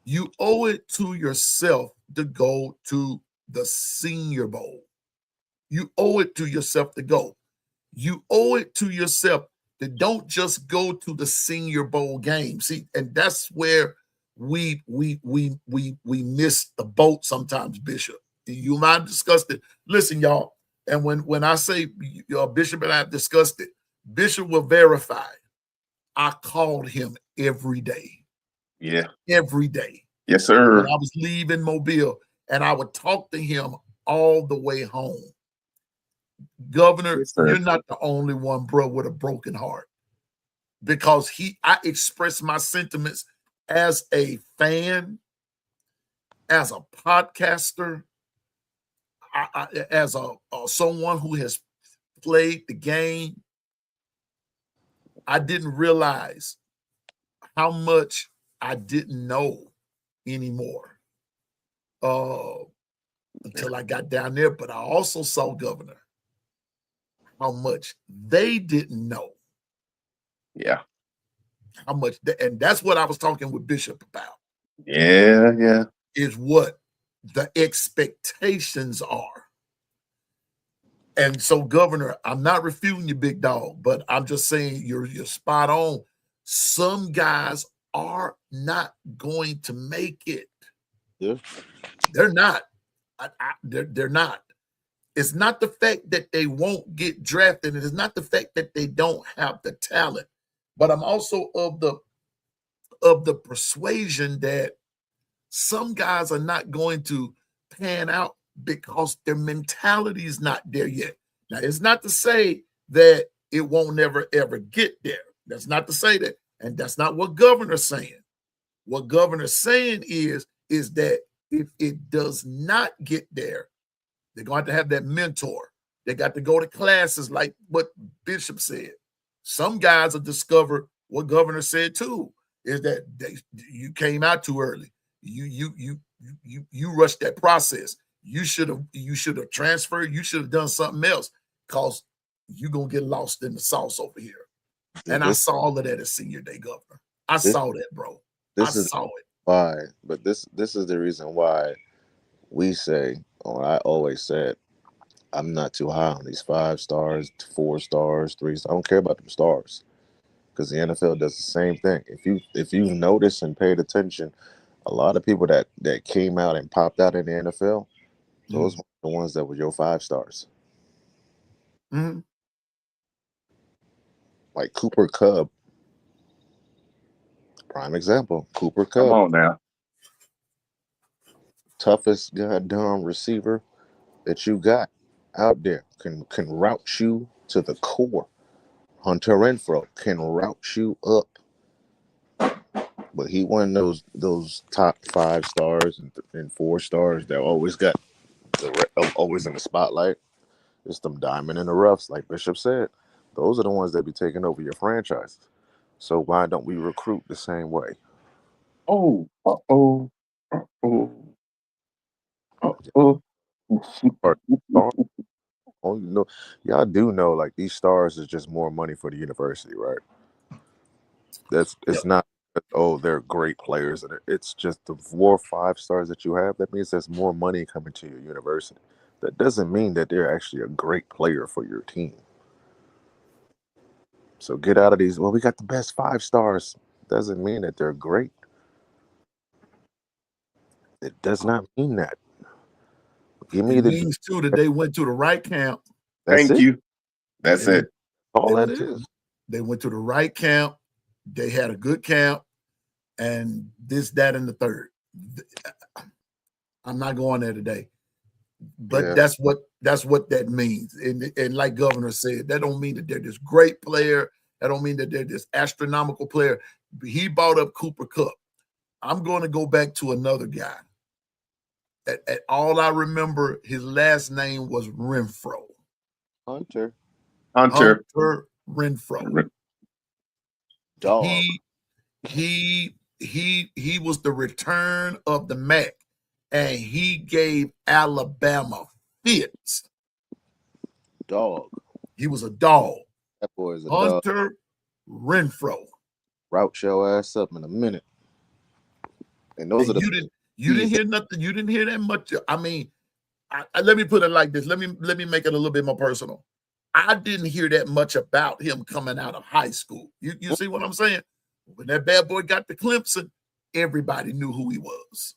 You owe it to yourself to go to the Senior Bowl. You owe it to yourself to go. You owe it to yourself to don't just go to the Senior Bowl game. See, and that's where we miss the boat sometimes, Bishop. You and I discussed it. Listen, y'all, And when I say Bishop and I have discussed it, Bishop will verify. I called him every day. Yeah. Every day. Yes, When sir. I was leaving Mobile, and I would talk to him all the way home. Governor, Yes, sir. you're not the only one, bro, with a broken heart. Because I expressed my sentiments as a fan, as a podcaster, as a someone who has played the game. I didn't realize how much I didn't know anymore until I got down there. But I also saw, Governor, how much they didn't know. Yeah. How much, and that's what I was talking with Bishop about. Yeah, yeah. Is what the expectations are. And so, Governor, I'm not refuting you, big dog, but I'm just saying you're spot on. Some guys are not going to make it. Yeah. They're not. They're not. It's not the fact that they won't get drafted. It is not the fact that they don't have the talent. But I'm also of the persuasion that some guys are not going to pan out because their mentality is not there yet. Now, it's not to say that it won't never ever get there. That's not to say that. And that's not what Governor's saying. What Governor's saying is that if it does not get there, they're going to have that mentor. They got to go to classes like what Bishop said. Some guys have discovered what Governor said too, is that you came out too early. You rushed that process. You should have transferred. You should have done something else because you're gonna get lost in the sauce over here. And I saw all of that at senior day, Governor. I saw that, bro. I saw it. Why, but this is the reason why we say, or I always said, I'm not too high on these 5 stars, 4 stars, 3 stars. I don't care about them stars because the NFL does the same thing. If you've noticed and paid attention, a lot of people that came out and popped out in the NFL, those were the ones that were your 5 stars. Mm-hmm. Like Cooper Kupp, prime example. Cooper Come Kupp, on now. toughest goddamn receiver that you got out there, can route you to the core. Hunter Renfro can route you up, but he won those top 5 stars and 4 stars that always got always in the spotlight. It's them diamond in the roughs, like Bishop said. Those are the ones that be taking over your franchises. So why don't we recruit the same way? Oh, uh-oh. Uh-oh. Uh-oh. Or, oh, you know, y'all do know like these stars is just more money for the university, right? It's not. Oh, they're great players, and it's just the 4 or 5 stars that you have. That means there's more money coming to your university. That doesn't mean that they're actually a great player for your team. So get out of these. Well, we got the best 5 stars. Doesn't mean that they're great. It does not mean that. Give me It the. means too that they went to the right camp. That's Thank it. you. That's it. All that is. They went to the right camp. They had a good camp, and this, that, and the third. I'm not going there today, but that's what that means. And like Governor said, that don't mean that they're this great player. That don't mean that they're this astronomical player. He brought up Cooper Kupp. I'm going to go back to another guy. At all I remember, his last name was Renfro. Hunter Renfro. Dog. He was the return of the Mac, and he gave Alabama fits. Dog. He was a dog. That boy is a dog. Hunter Renfro. Route your ass up in a minute. And those And are the you didn't hear nothing. You didn't hear that much. I mean, let me put it like this. Let me make it a little bit more personal. I didn't hear that much about him coming out of high school. You see what I'm saying? When that bad boy got to Clemson, everybody knew who he was.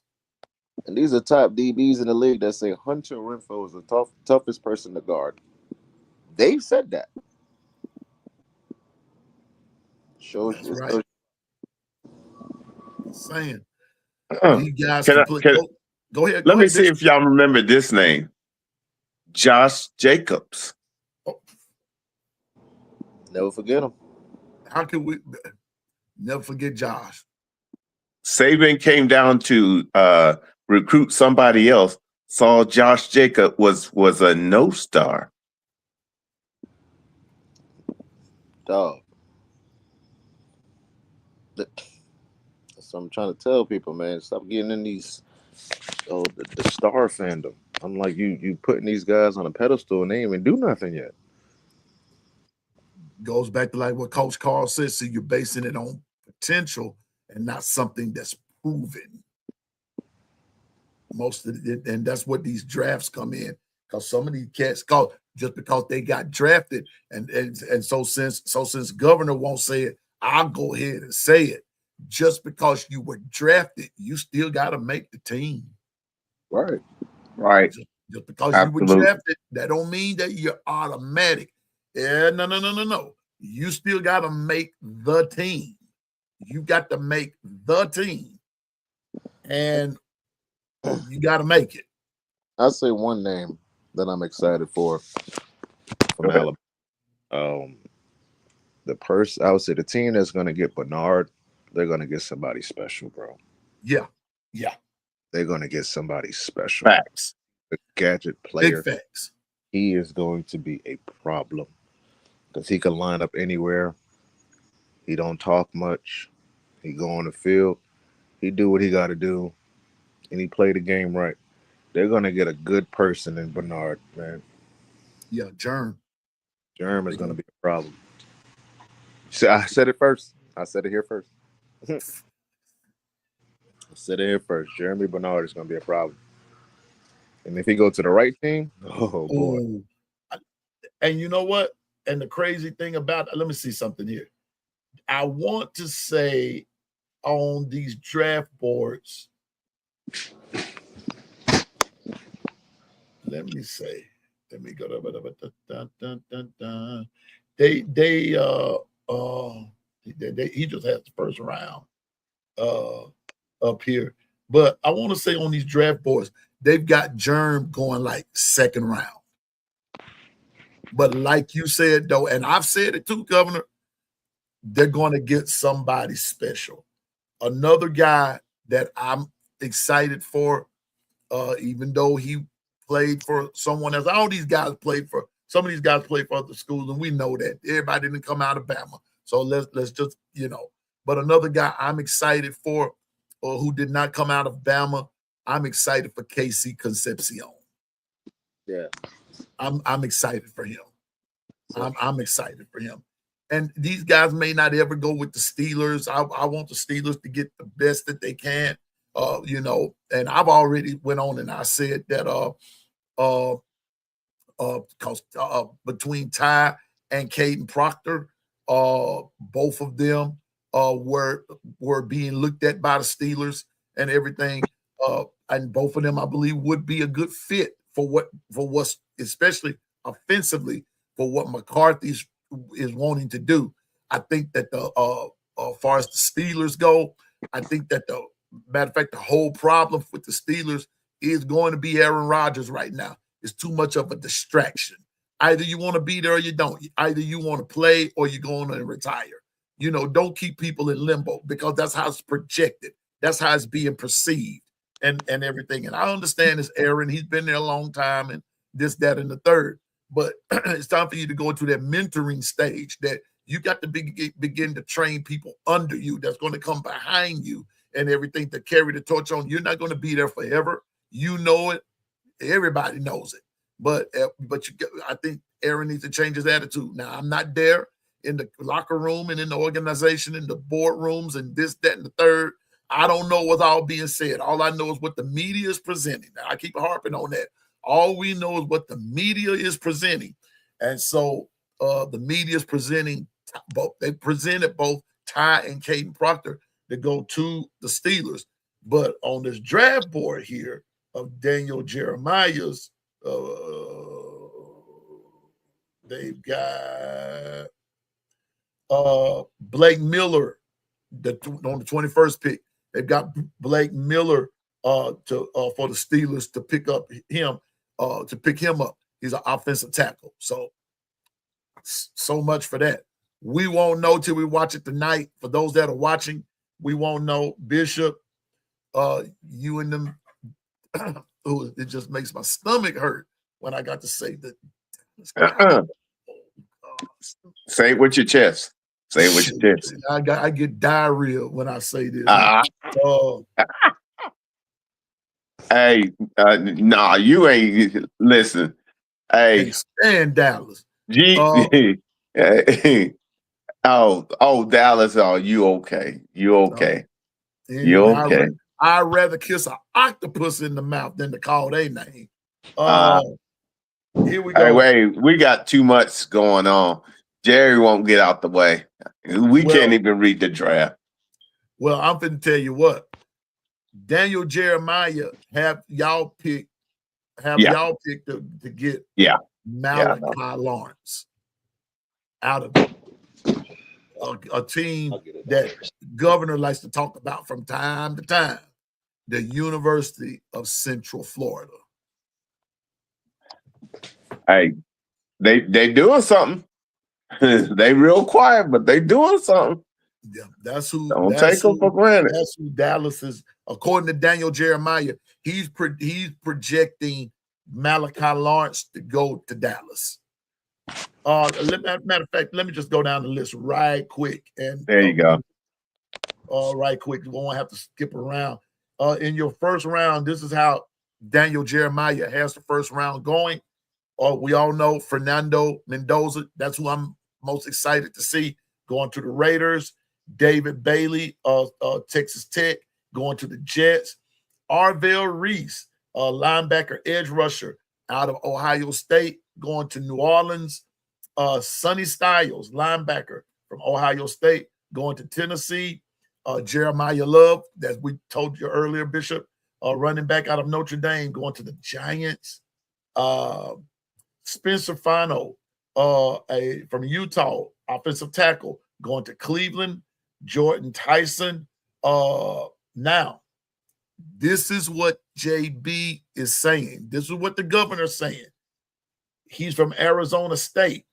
And these are top DBs in the league that say Hunter Renfro is the toughest person to guard. They've said that. Shows That's you. right. Saying Uh, these guys Can can I, play. can, Go ahead, let go me ahead, see Bishop. if y'all remember this name. Josh Jacobs. Oh, Never forget them. how can we never forget Josh? Saban came down to recruit somebody else. Saw Josh Jacob was a no star. Dog. That's what I'm trying to tell people, man. Stop getting in these the star fandom. I'm like, you putting these guys on a pedestal and they ain't even do nothing yet. Goes back to like what Coach Carl says. So you're basing it on potential and not something that's proven. Most of it, and that's what these drafts come in. Because some of these cats, call just because they got drafted, and so since Governor won't say it, I'll go ahead and say it. Just because you were drafted, you still got to make the team. Right. Right. Just because you were Absolutely. drafted, that don't mean that you're automatic. Yeah, no. You still got to make the team. You got to make the team, and you got to make it. I'll say one name that I'm excited for Go from ahead. Alabama. The person I would say the team that's going to get Bernard, they're going to get somebody special, bro. Yeah. They're going to get somebody special. Facts. The gadget Big player, facts. he is going to be a problem because he can line up anywhere. He don't talk much. He go on the field. He do what he got to do, and he play the game right. They're going to get a good person in Bernard, man. Yeah, Germ. Jerm is going to be a problem. So I said it first. I said it here first. I said it here first. Jeremy Bernard is going to be a problem. And if he go to the right team, oh boy. Oh, and you know what? And the crazy thing about it, let me see something here. I want to say on these draft boards, let me say, let me go to he just has the first round uh up here. But I want to say on these draft boards, they've got Germ going like second round. But like you said, though, and I've said it too, Governor, they're going to get somebody special. Another guy that I'm excited for, even though he played for someone else. All these guys played for some of these guys played for other schools, and we know that everybody didn't come out of Bama. So let's just But another guy I'm excited for, or who did not come out of Bama, I'm excited for Casey Concepcion. Yeah. I'm excited for him. I'm excited for him. And these guys may not ever go with the Steelers. I want the Steelers to get the best that they can. And I've already went on and I said that because between Ty and Caden Proctor, both of them were being looked at by the Steelers and everything. And both of them, I believe, would be a good fit for what's especially offensively for what McCarthy is wanting to do. I think that as far as the Steelers go, I think that the matter of fact, the whole problem with the Steelers is going to be Aaron Rodgers right now. It's too much of a distraction. Either you want to be there or you don't. Either you want to play or you're going to retire. Don't keep people in limbo because that's how it's projected. That's how it's being perceived and everything. And I understand it's Aaron. He's been there a long time and this, that, and the third. But it's time for you to go into that mentoring stage that you got to begin to train people under you that's going to come behind you and everything to carry the torch on. You're not going to be there forever. You know it. Everybody knows it. But I think Aaron needs to change his attitude. Now, I'm not there in the locker room and in the organization, in the boardrooms and this, that, and the third. I don't know what's all being said. All I know is what the media is presenting. Now, I keep harping on that. All we know is what the media is presenting. And so the media is presenting both. They presented both Ty and Caden Proctor to go to the Steelers. But on this draft board here of Daniel Jeremiah's, they've got Blake Miller on the 21st pick. They've got Blake Miller for the Steelers to pick up him, to pick him up. He's an offensive tackle. So much for that. We won't know till we watch it tonight. For those that are watching, we won't know. Bishop, you and them, it just makes my stomach hurt when I got to say that. Say it with your chest. Say it with your chest. I get diarrhea when I say this. Hey, nah, you ain't listen. Hey, can't stand Dallas. Oh, Dallas. Oh, you okay? You okay? Anyway, you okay? I'd rather kiss an octopus in the mouth than to call their name. Here we go. Hey, wait, we got too much going on. Jerry won't get out the way. We can't even read the draft. Well, I'm finna tell you what. Daniel Jeremiah have y'all pick to get Malachi Lawrence out of a team that governor likes to talk about from time to time, the University of Central Florida. Hey, they doing something. They real quiet, but they doing something. Yeah, that's who. Don't take them for granted. That's who Dallas is. According to Daniel Jeremiah, he's projecting Malachi Lawrence to go to Dallas. Matter of fact, let me just go down the list right quick. And there you go. Right quick. We won't have to skip around. In your first round, this is how Daniel Jeremiah has the first round going. We all know Fernando Mendoza. That's who I'm most excited to see going to the Raiders. David Bailey of Texas Tech going to the Jets. Arvell Reese, linebacker edge rusher out of Ohio State, going to New Orleans. Sonny Styles, linebacker from Ohio State, going to Tennessee. Jeremiah Love, that we told you earlier, Bishop, running back out of Notre Dame, going to the Giants. Spencer Fano, from Utah, offensive tackle, going to Cleveland. Jordan Tyson. Now, this is what JB is saying. This is what the governor's saying. He's from Arizona State,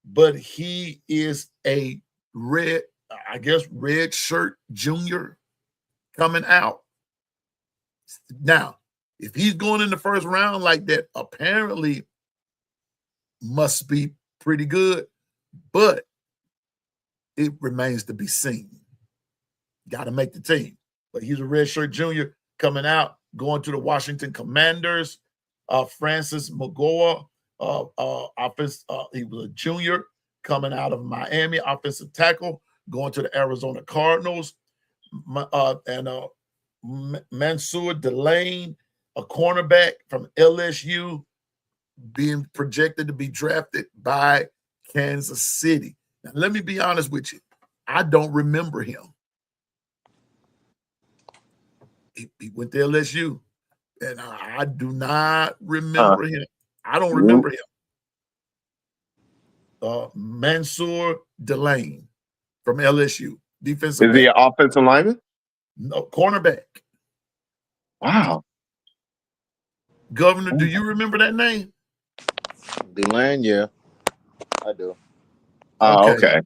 but he is a red shirt junior coming out. Now, if he's going in the first round like that, apparently must be pretty good, but it remains to be seen. Got to make the team. But he's a redshirt junior coming out, going to the Washington Commanders. Francis Magoa, he was a junior coming out of Miami, offensive tackle, going to the Arizona Cardinals. Mansour Delane, a cornerback from LSU, being projected to be drafted by Kansas City. Now, let me be honest with you. I don't remember him. He went to LSU, and I do not remember him. I don't remember him. Mansour Delane from LSU, defensive. Is he an offensive lineman? No, cornerback. Wow. Governor, do you remember that name? Delane, yeah, I do. Okay.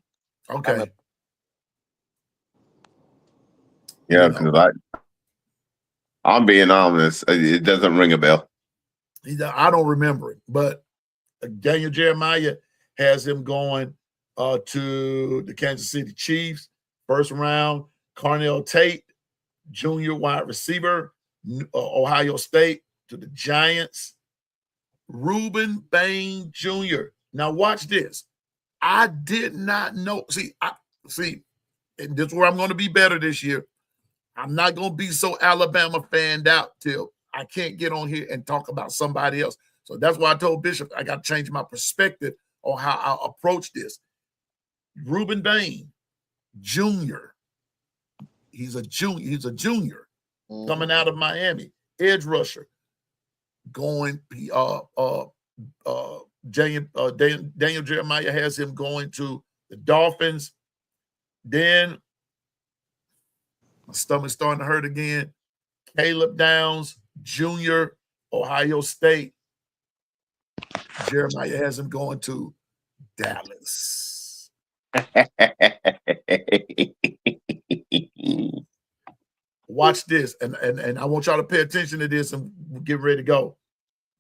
Yeah, because I'm being honest, it doesn't ring a bell. I don't remember it, but Daniel Jeremiah has him going to the Kansas City Chiefs, first round. Carnell Tate, junior wide receiver, Ohio State, to the Giants. Reuben Bain Jr. Now watch this. I did not know. See, and this is where I'm going to be better this year. I'm not going to be so Alabama fanned out till I can't get on here and talk about somebody else. So that's why I told Bishop I got to change my perspective on how I approach this. Reuben Bain Jr. He's a junior. coming out of Miami, edge rusher, going. Daniel Jeremiah has him going to the Dolphins. Then my stomach's starting to hurt again. Caleb Downs Jr., Ohio State. Jeremiah has him going to Dallas. Watch this, and I want y'all to pay attention to this and get ready to go.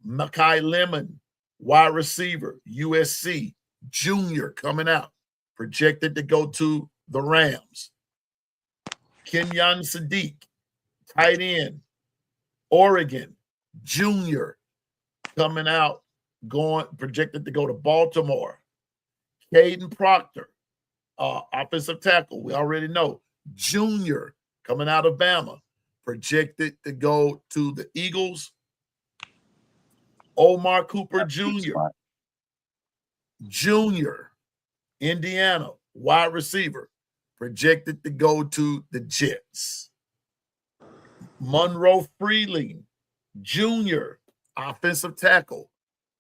Makai Lemon, wide receiver, USC, junior, coming out, projected to go to the Rams. Kenyon Sadiq, tight end, Oregon, junior, coming out, projected to go to Baltimore. Caden Proctor, offensive tackle, we already know, junior, coming out of Bama, projected to go to the Eagles. Omar Cooper Jr., Indiana, wide receiver, projected to go to the Jets. Monroe Freeling Jr., offensive tackle,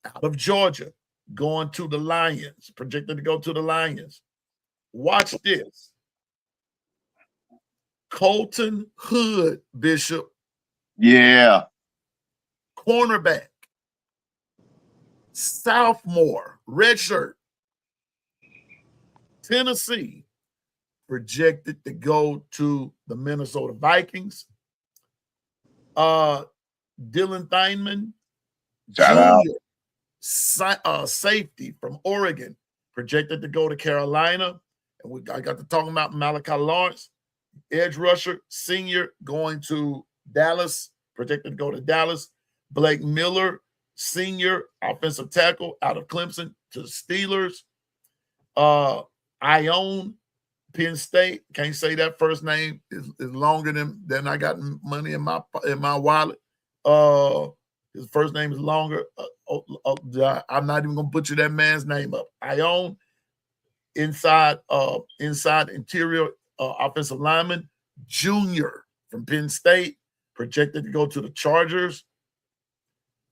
out of Georgia, going to the Lions, projected to go to the Lions. Watch this. Colton Hood, Bishop. Yeah. Cornerback. Sophomore, redshirt. Tennessee, projected to go to the Minnesota Vikings. Dylan Theinman, junior, safety from Oregon, projected to go to Carolina. And I got to talking about Malachi Lawrence, edge rusher, senior, going to Dallas, projected to go to Dallas. Blake Miller, senior, offensive tackle, out of Clemson to the Steelers. Ione, Penn State. Can't say that first name is longer than I got money in my wallet. His first name is longer. I'm not even gonna butcher that man's name up. Ione, inside interior offensive lineman, junior from Penn State, projected to go to the Chargers.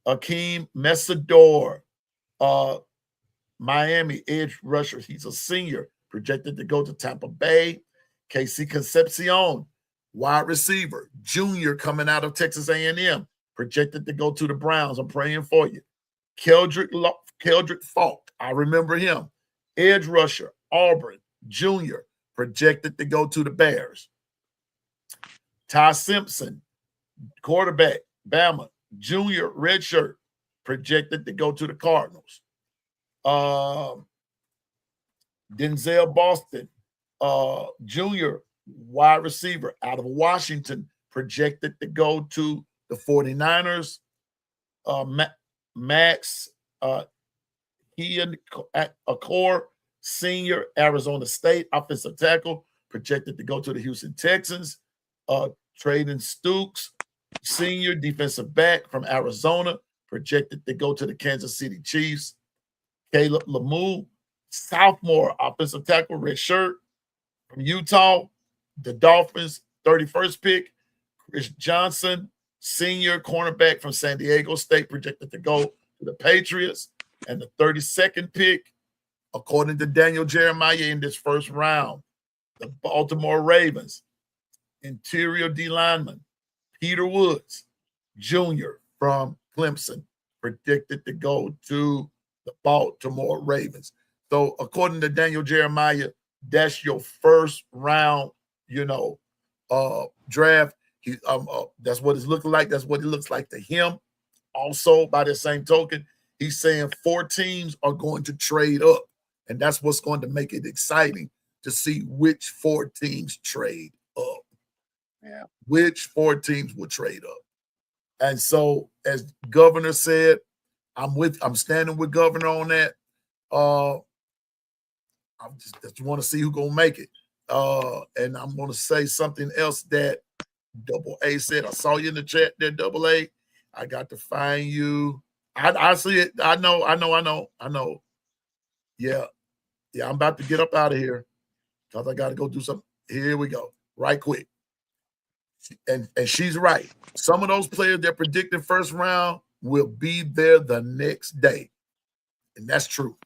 Akeem Mesidor, Miami edge rusher. He's a senior, projected to go to Tampa Bay. Casey Concepcion, wide receiver, junior, coming out of Texas A&M, projected to go to the Browns. I'm praying for you. Keldrick Falk, I remember him. Edge rusher, Auburn, junior, projected to go to the Bears. Ty Simpson, quarterback, Bama, junior, redshirt, projected to go to the Cardinals. Denzel Boston, junior, wide receiver, out of Washington, projected to go to the 49ers. Max Accor, senior, Arizona State, offensive tackle, projected to go to the Houston Texans. Traden Stukes, senior, defensive back from Arizona, projected to go to the Kansas City Chiefs. Caleb Lemieux, sophomore, offensive tackle, red shirt from Utah, the Dolphins, 31st pick. Chris Johnson, senior, cornerback from San Diego State, projected to go to the Patriots. And the 32nd pick, according to Daniel Jeremiah in this first round, the Baltimore Ravens, interior D lineman, Peter Woods, Jr. from Clemson, predicted to go to the Baltimore Ravens. So according to Daniel Jeremiah, that's your first round, draft. That's what it's looking like. That's what it looks like to him. Also, by the same token, he's saying 4 teams are going to trade up. And that's what's going to make it exciting to see which 4 teams trade up. Yeah. Which 4 teams will trade up. And so, as Governor said, I'm standing with Governor on that. I just want to see who's gonna make it. And I'm gonna say something else that Double A said. I saw you in the chat there, Double A. I got to find you. I see it. I know. Yeah. I'm about to get up out of here because I got to go do something. Here we go. Right quick. And she's right. Some of those players that predicted first round will be there the next day. And that's true.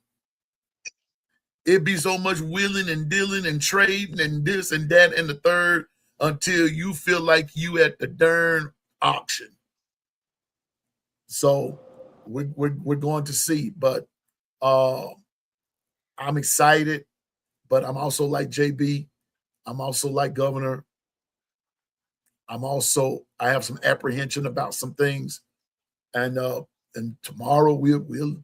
It'd be so much willing and dealing and trading and this and that and the third until you feel like you at the darn auction. So we're going to see. But I'm excited, but I'm also like JB. I'm also like Governor. I have some apprehension about some things. And tomorrow we'll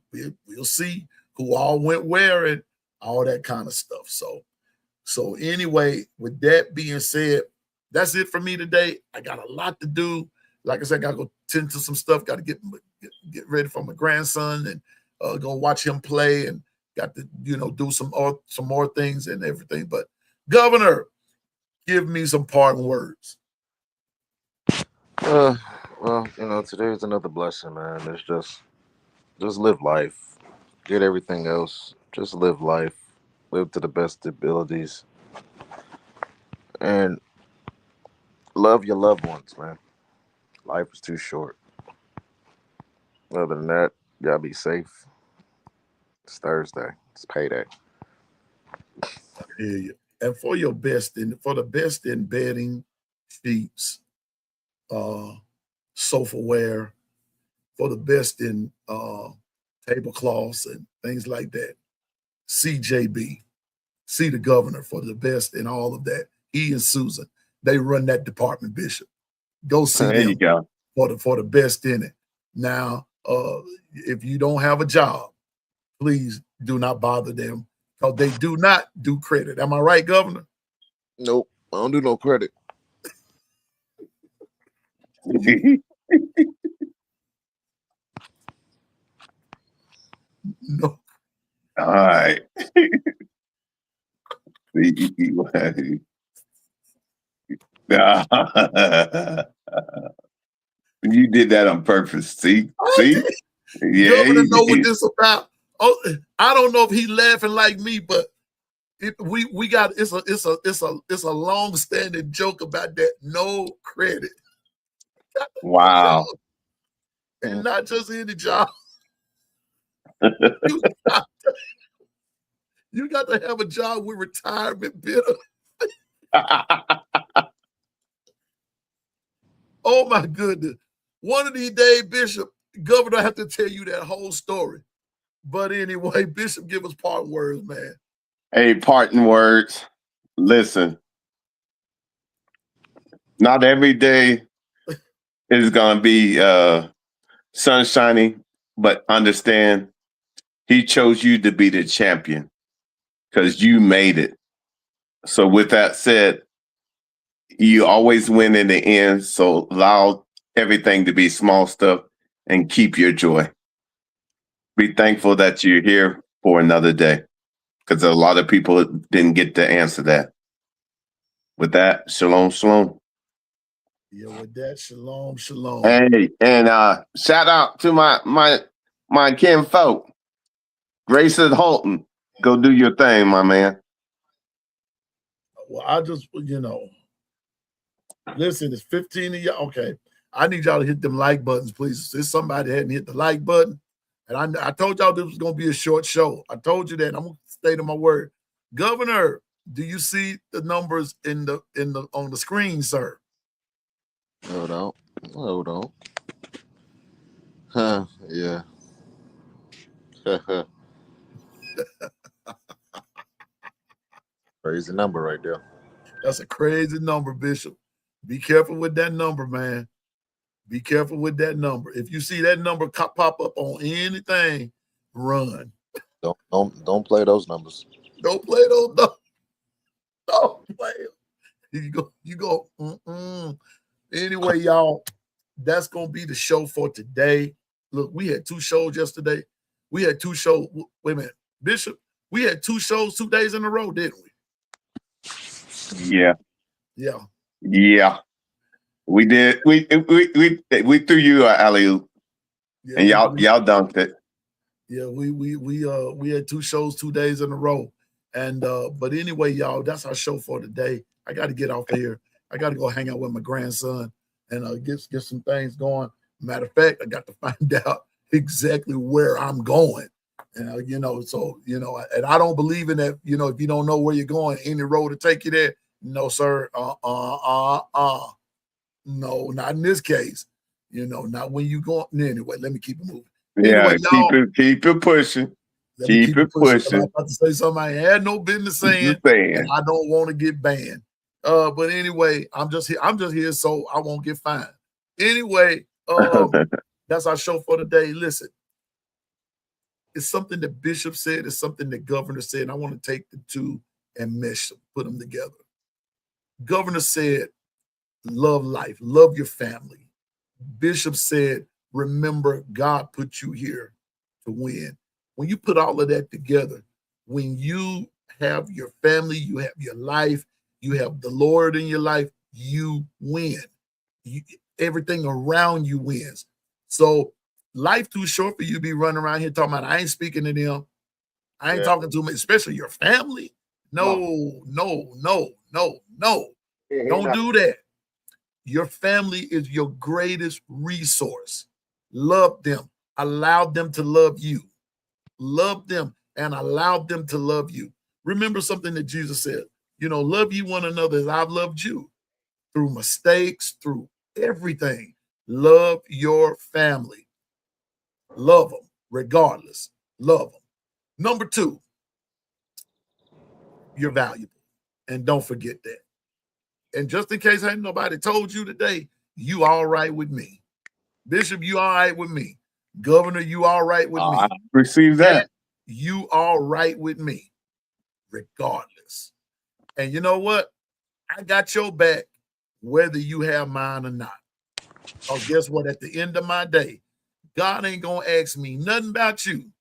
see who all went where and all that kind of stuff. So anyway, with that being said, that's it for me today. I got a lot to do. Like I said, I got to go tend to some stuff. Got to get ready for my grandson and go watch him play, and got to do some more things and everything. But Governor, give me some parting words. Well, today is another blessing, man. It's just live life. Get everything else. Just live life. Live to the best abilities. And love your loved ones, man. Life is too short. Other than that, y'all be safe. It's Thursday. It's payday. Hear you. And for the best in bedding, sheets, sofa wear, for the best in tablecloths and things like that, CJB, see the governor for the best in all of that. He and Susan, they run that department, Bishop. Go see There you them go. for the best in it. Now, if you don't have a job, please do not bother them because they do not do credit. Am I right, Governor? Nope. I don't do no credit. No. All right. You did that on purpose. See? Yeah, Governor you know what did. this about. Oh, I don't know if he laughing like me, but we got it's a long standing joke about that. No credit. Wow. And not just any job. You got to have a job with retirement benefits. Oh my goodness. One of these days, Bishop, Governor, I have to tell you that whole story. But anyway, Bishop, give us part words, man. Hey, parting words. Listen, not every day is going to be sunshiny, but understand he chose you to be the champion because you made it. So with that said, you always win in the end. So allow everything to be small stuff and keep your joy. Be thankful that you're here for another day because a lot of people didn't get to answer that. With that, shalom, shalom. Yeah, with that, shalom, shalom. Hey, and shout out to my kin folk. Grayson Holton. Go do your thing, my man. Well, I just, listen, it's 15 of y'all. Okay. I need y'all to hit them like buttons, please. There's somebody that hadn't hit the like button. And I told y'all this was going to be a short show. I told you that. I'm going to stay to my word. Governor, do you see the numbers on the screen, sir? Hold on. Huh, yeah. Crazy number right there. That's a crazy number, Bishop. Be careful with that number, man. Be careful with that number. If you see that number pop up on anything, run. Don't play those numbers. Don't play those numbers. Don't play them. You go. Anyway, y'all, that's gonna be the show for today. Look, we had 2 shows yesterday. We had 2 shows. Wait a minute, Bishop. We had 2 shows 2 days in a row, didn't we? Yeah. Yeah. Yeah. We did. We threw you an alley-oop, Yeah, and y'all dunked it. Yeah, we had 2 shows 2 days in a row. And but anyway, y'all, that's our show for today. I got to get off of here. I got to go hang out with my grandson and get some things going. Matter of fact, I got to find out exactly where I'm going. And and I don't believe in that. If you don't know where you're going, any road to take you there. No, sir. No, not in this case. Not when you go. Anyway, let me keep it moving. Yeah, Anyway, y'all, keep it pushing. let me keep it pushing. I'm pushing. about to say something I had no business saying, Just saying. and I don't want to get banned. But anyway, I'm just here so I won't get fined. Anyway, that's our show for today. Listen, it's something that Bishop said, it's something that Governor said, and I want to take the two and mesh them, put them together. Governor said, love life, love your family. Bishop said, remember, God put you here to win. When you put all of that together, when you have your family, you have your life, you have the Lord in your life, you win. Everything around you wins. So life too short for you to be running around here talking about, I ain't speaking to them. I ain't talking to them, especially your family. No. Don't do that. Your family is your greatest resource. Love them. Allow them to love you. Love them and allow them to love you. Remember something that Jesus said, love you one another as I've loved you, through mistakes, through everything. Love your family. Love them regardless. Love them. Number 2, you're valuable. And don't forget that. And just in case ain't nobody told you today, you all right with me. Bishop, you all right with me. Governor, you all right with me. I received that. You all right with me, regardless. And you know what? I got your back, whether you have mine or not. Because guess what? At the end of my day, God ain't going to ask me nothing about you,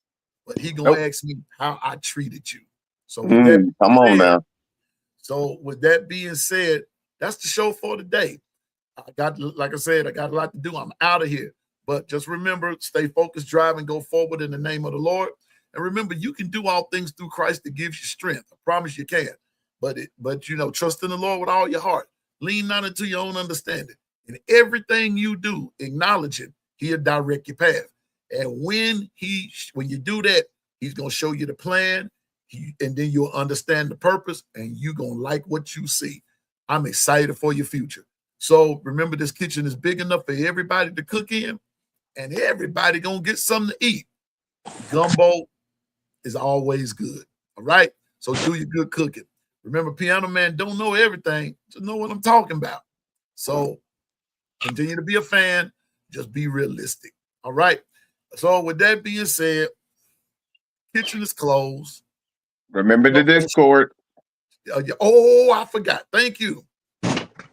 but he going to ask me how I treated you. So with that come on now. So with that being said, that's the show for today. Like I said, I got a lot to do. I'm out of here. But just remember, stay focused, drive, and go forward in the name of the Lord. And remember, you can do all things through Christ that gives you strength. I promise you can. But trust in the Lord with all your heart. Lean not into your own understanding. In everything you do, acknowledge him. He'll direct your path. And when you do that, he's going to show you the plan. And then you'll understand the purpose, and you're going to like what you see. I'm excited for your future. So remember, this kitchen is big enough for everybody to cook in, and everybody going to get something to eat. Gumbo is always good. All right? So do your good cooking. Remember, Piano Man don't know everything. Just know what I'm talking about. So continue to be a fan. Just be realistic. All right? So with that being said, kitchen is closed. Remember the Discord. I forgot. Thank you.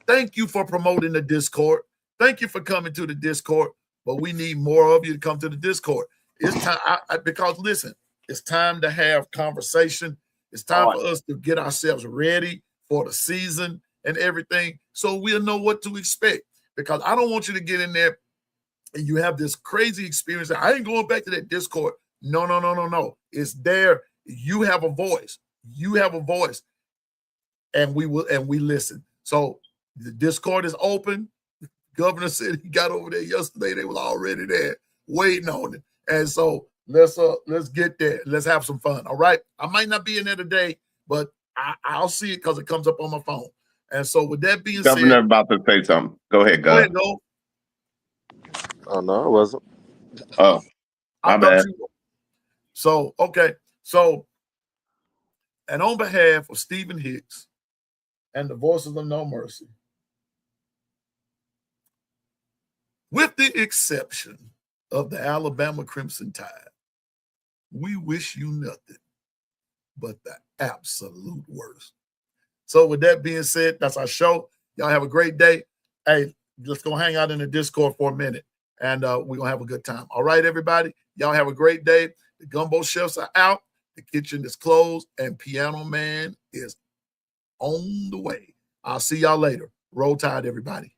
Thank you for promoting the Discord. Thank you for coming to the Discord. But we need more of you to come to the Discord. It's time because listen, it's time to have conversation. It's time for us to get ourselves ready for the season and everything, so we'll know what to expect. Because I don't want you to get in there and you have this crazy experience. I ain't going back to that Discord. No. It's there. You have a voice. You have a voice, and we listen. So the Discord is open. Governor said he got over there yesterday. They was already there waiting on it. And so let's get there. Let's have some fun. All right. I might not be in there today, but I'll see it because it comes up on my phone. And so with that being said, Governor about to say something. Go ahead, go ahead, go. Oh no, I wasn't. Oh, my bad. So okay. So, and on behalf of Stephen Hicks and the Voices of No Mercy, with the exception of the Alabama Crimson Tide, we wish you nothing but the absolute worst. So with that being said, that's our show. Y'all have a great day. Hey, let's go hang out in the Discord for a minute, and we're going to have a good time. All right, everybody. Y'all have a great day. The gumbo chefs are out. The kitchen is closed, and Piano Man is on the way. I'll see y'all later. Roll Tide, everybody.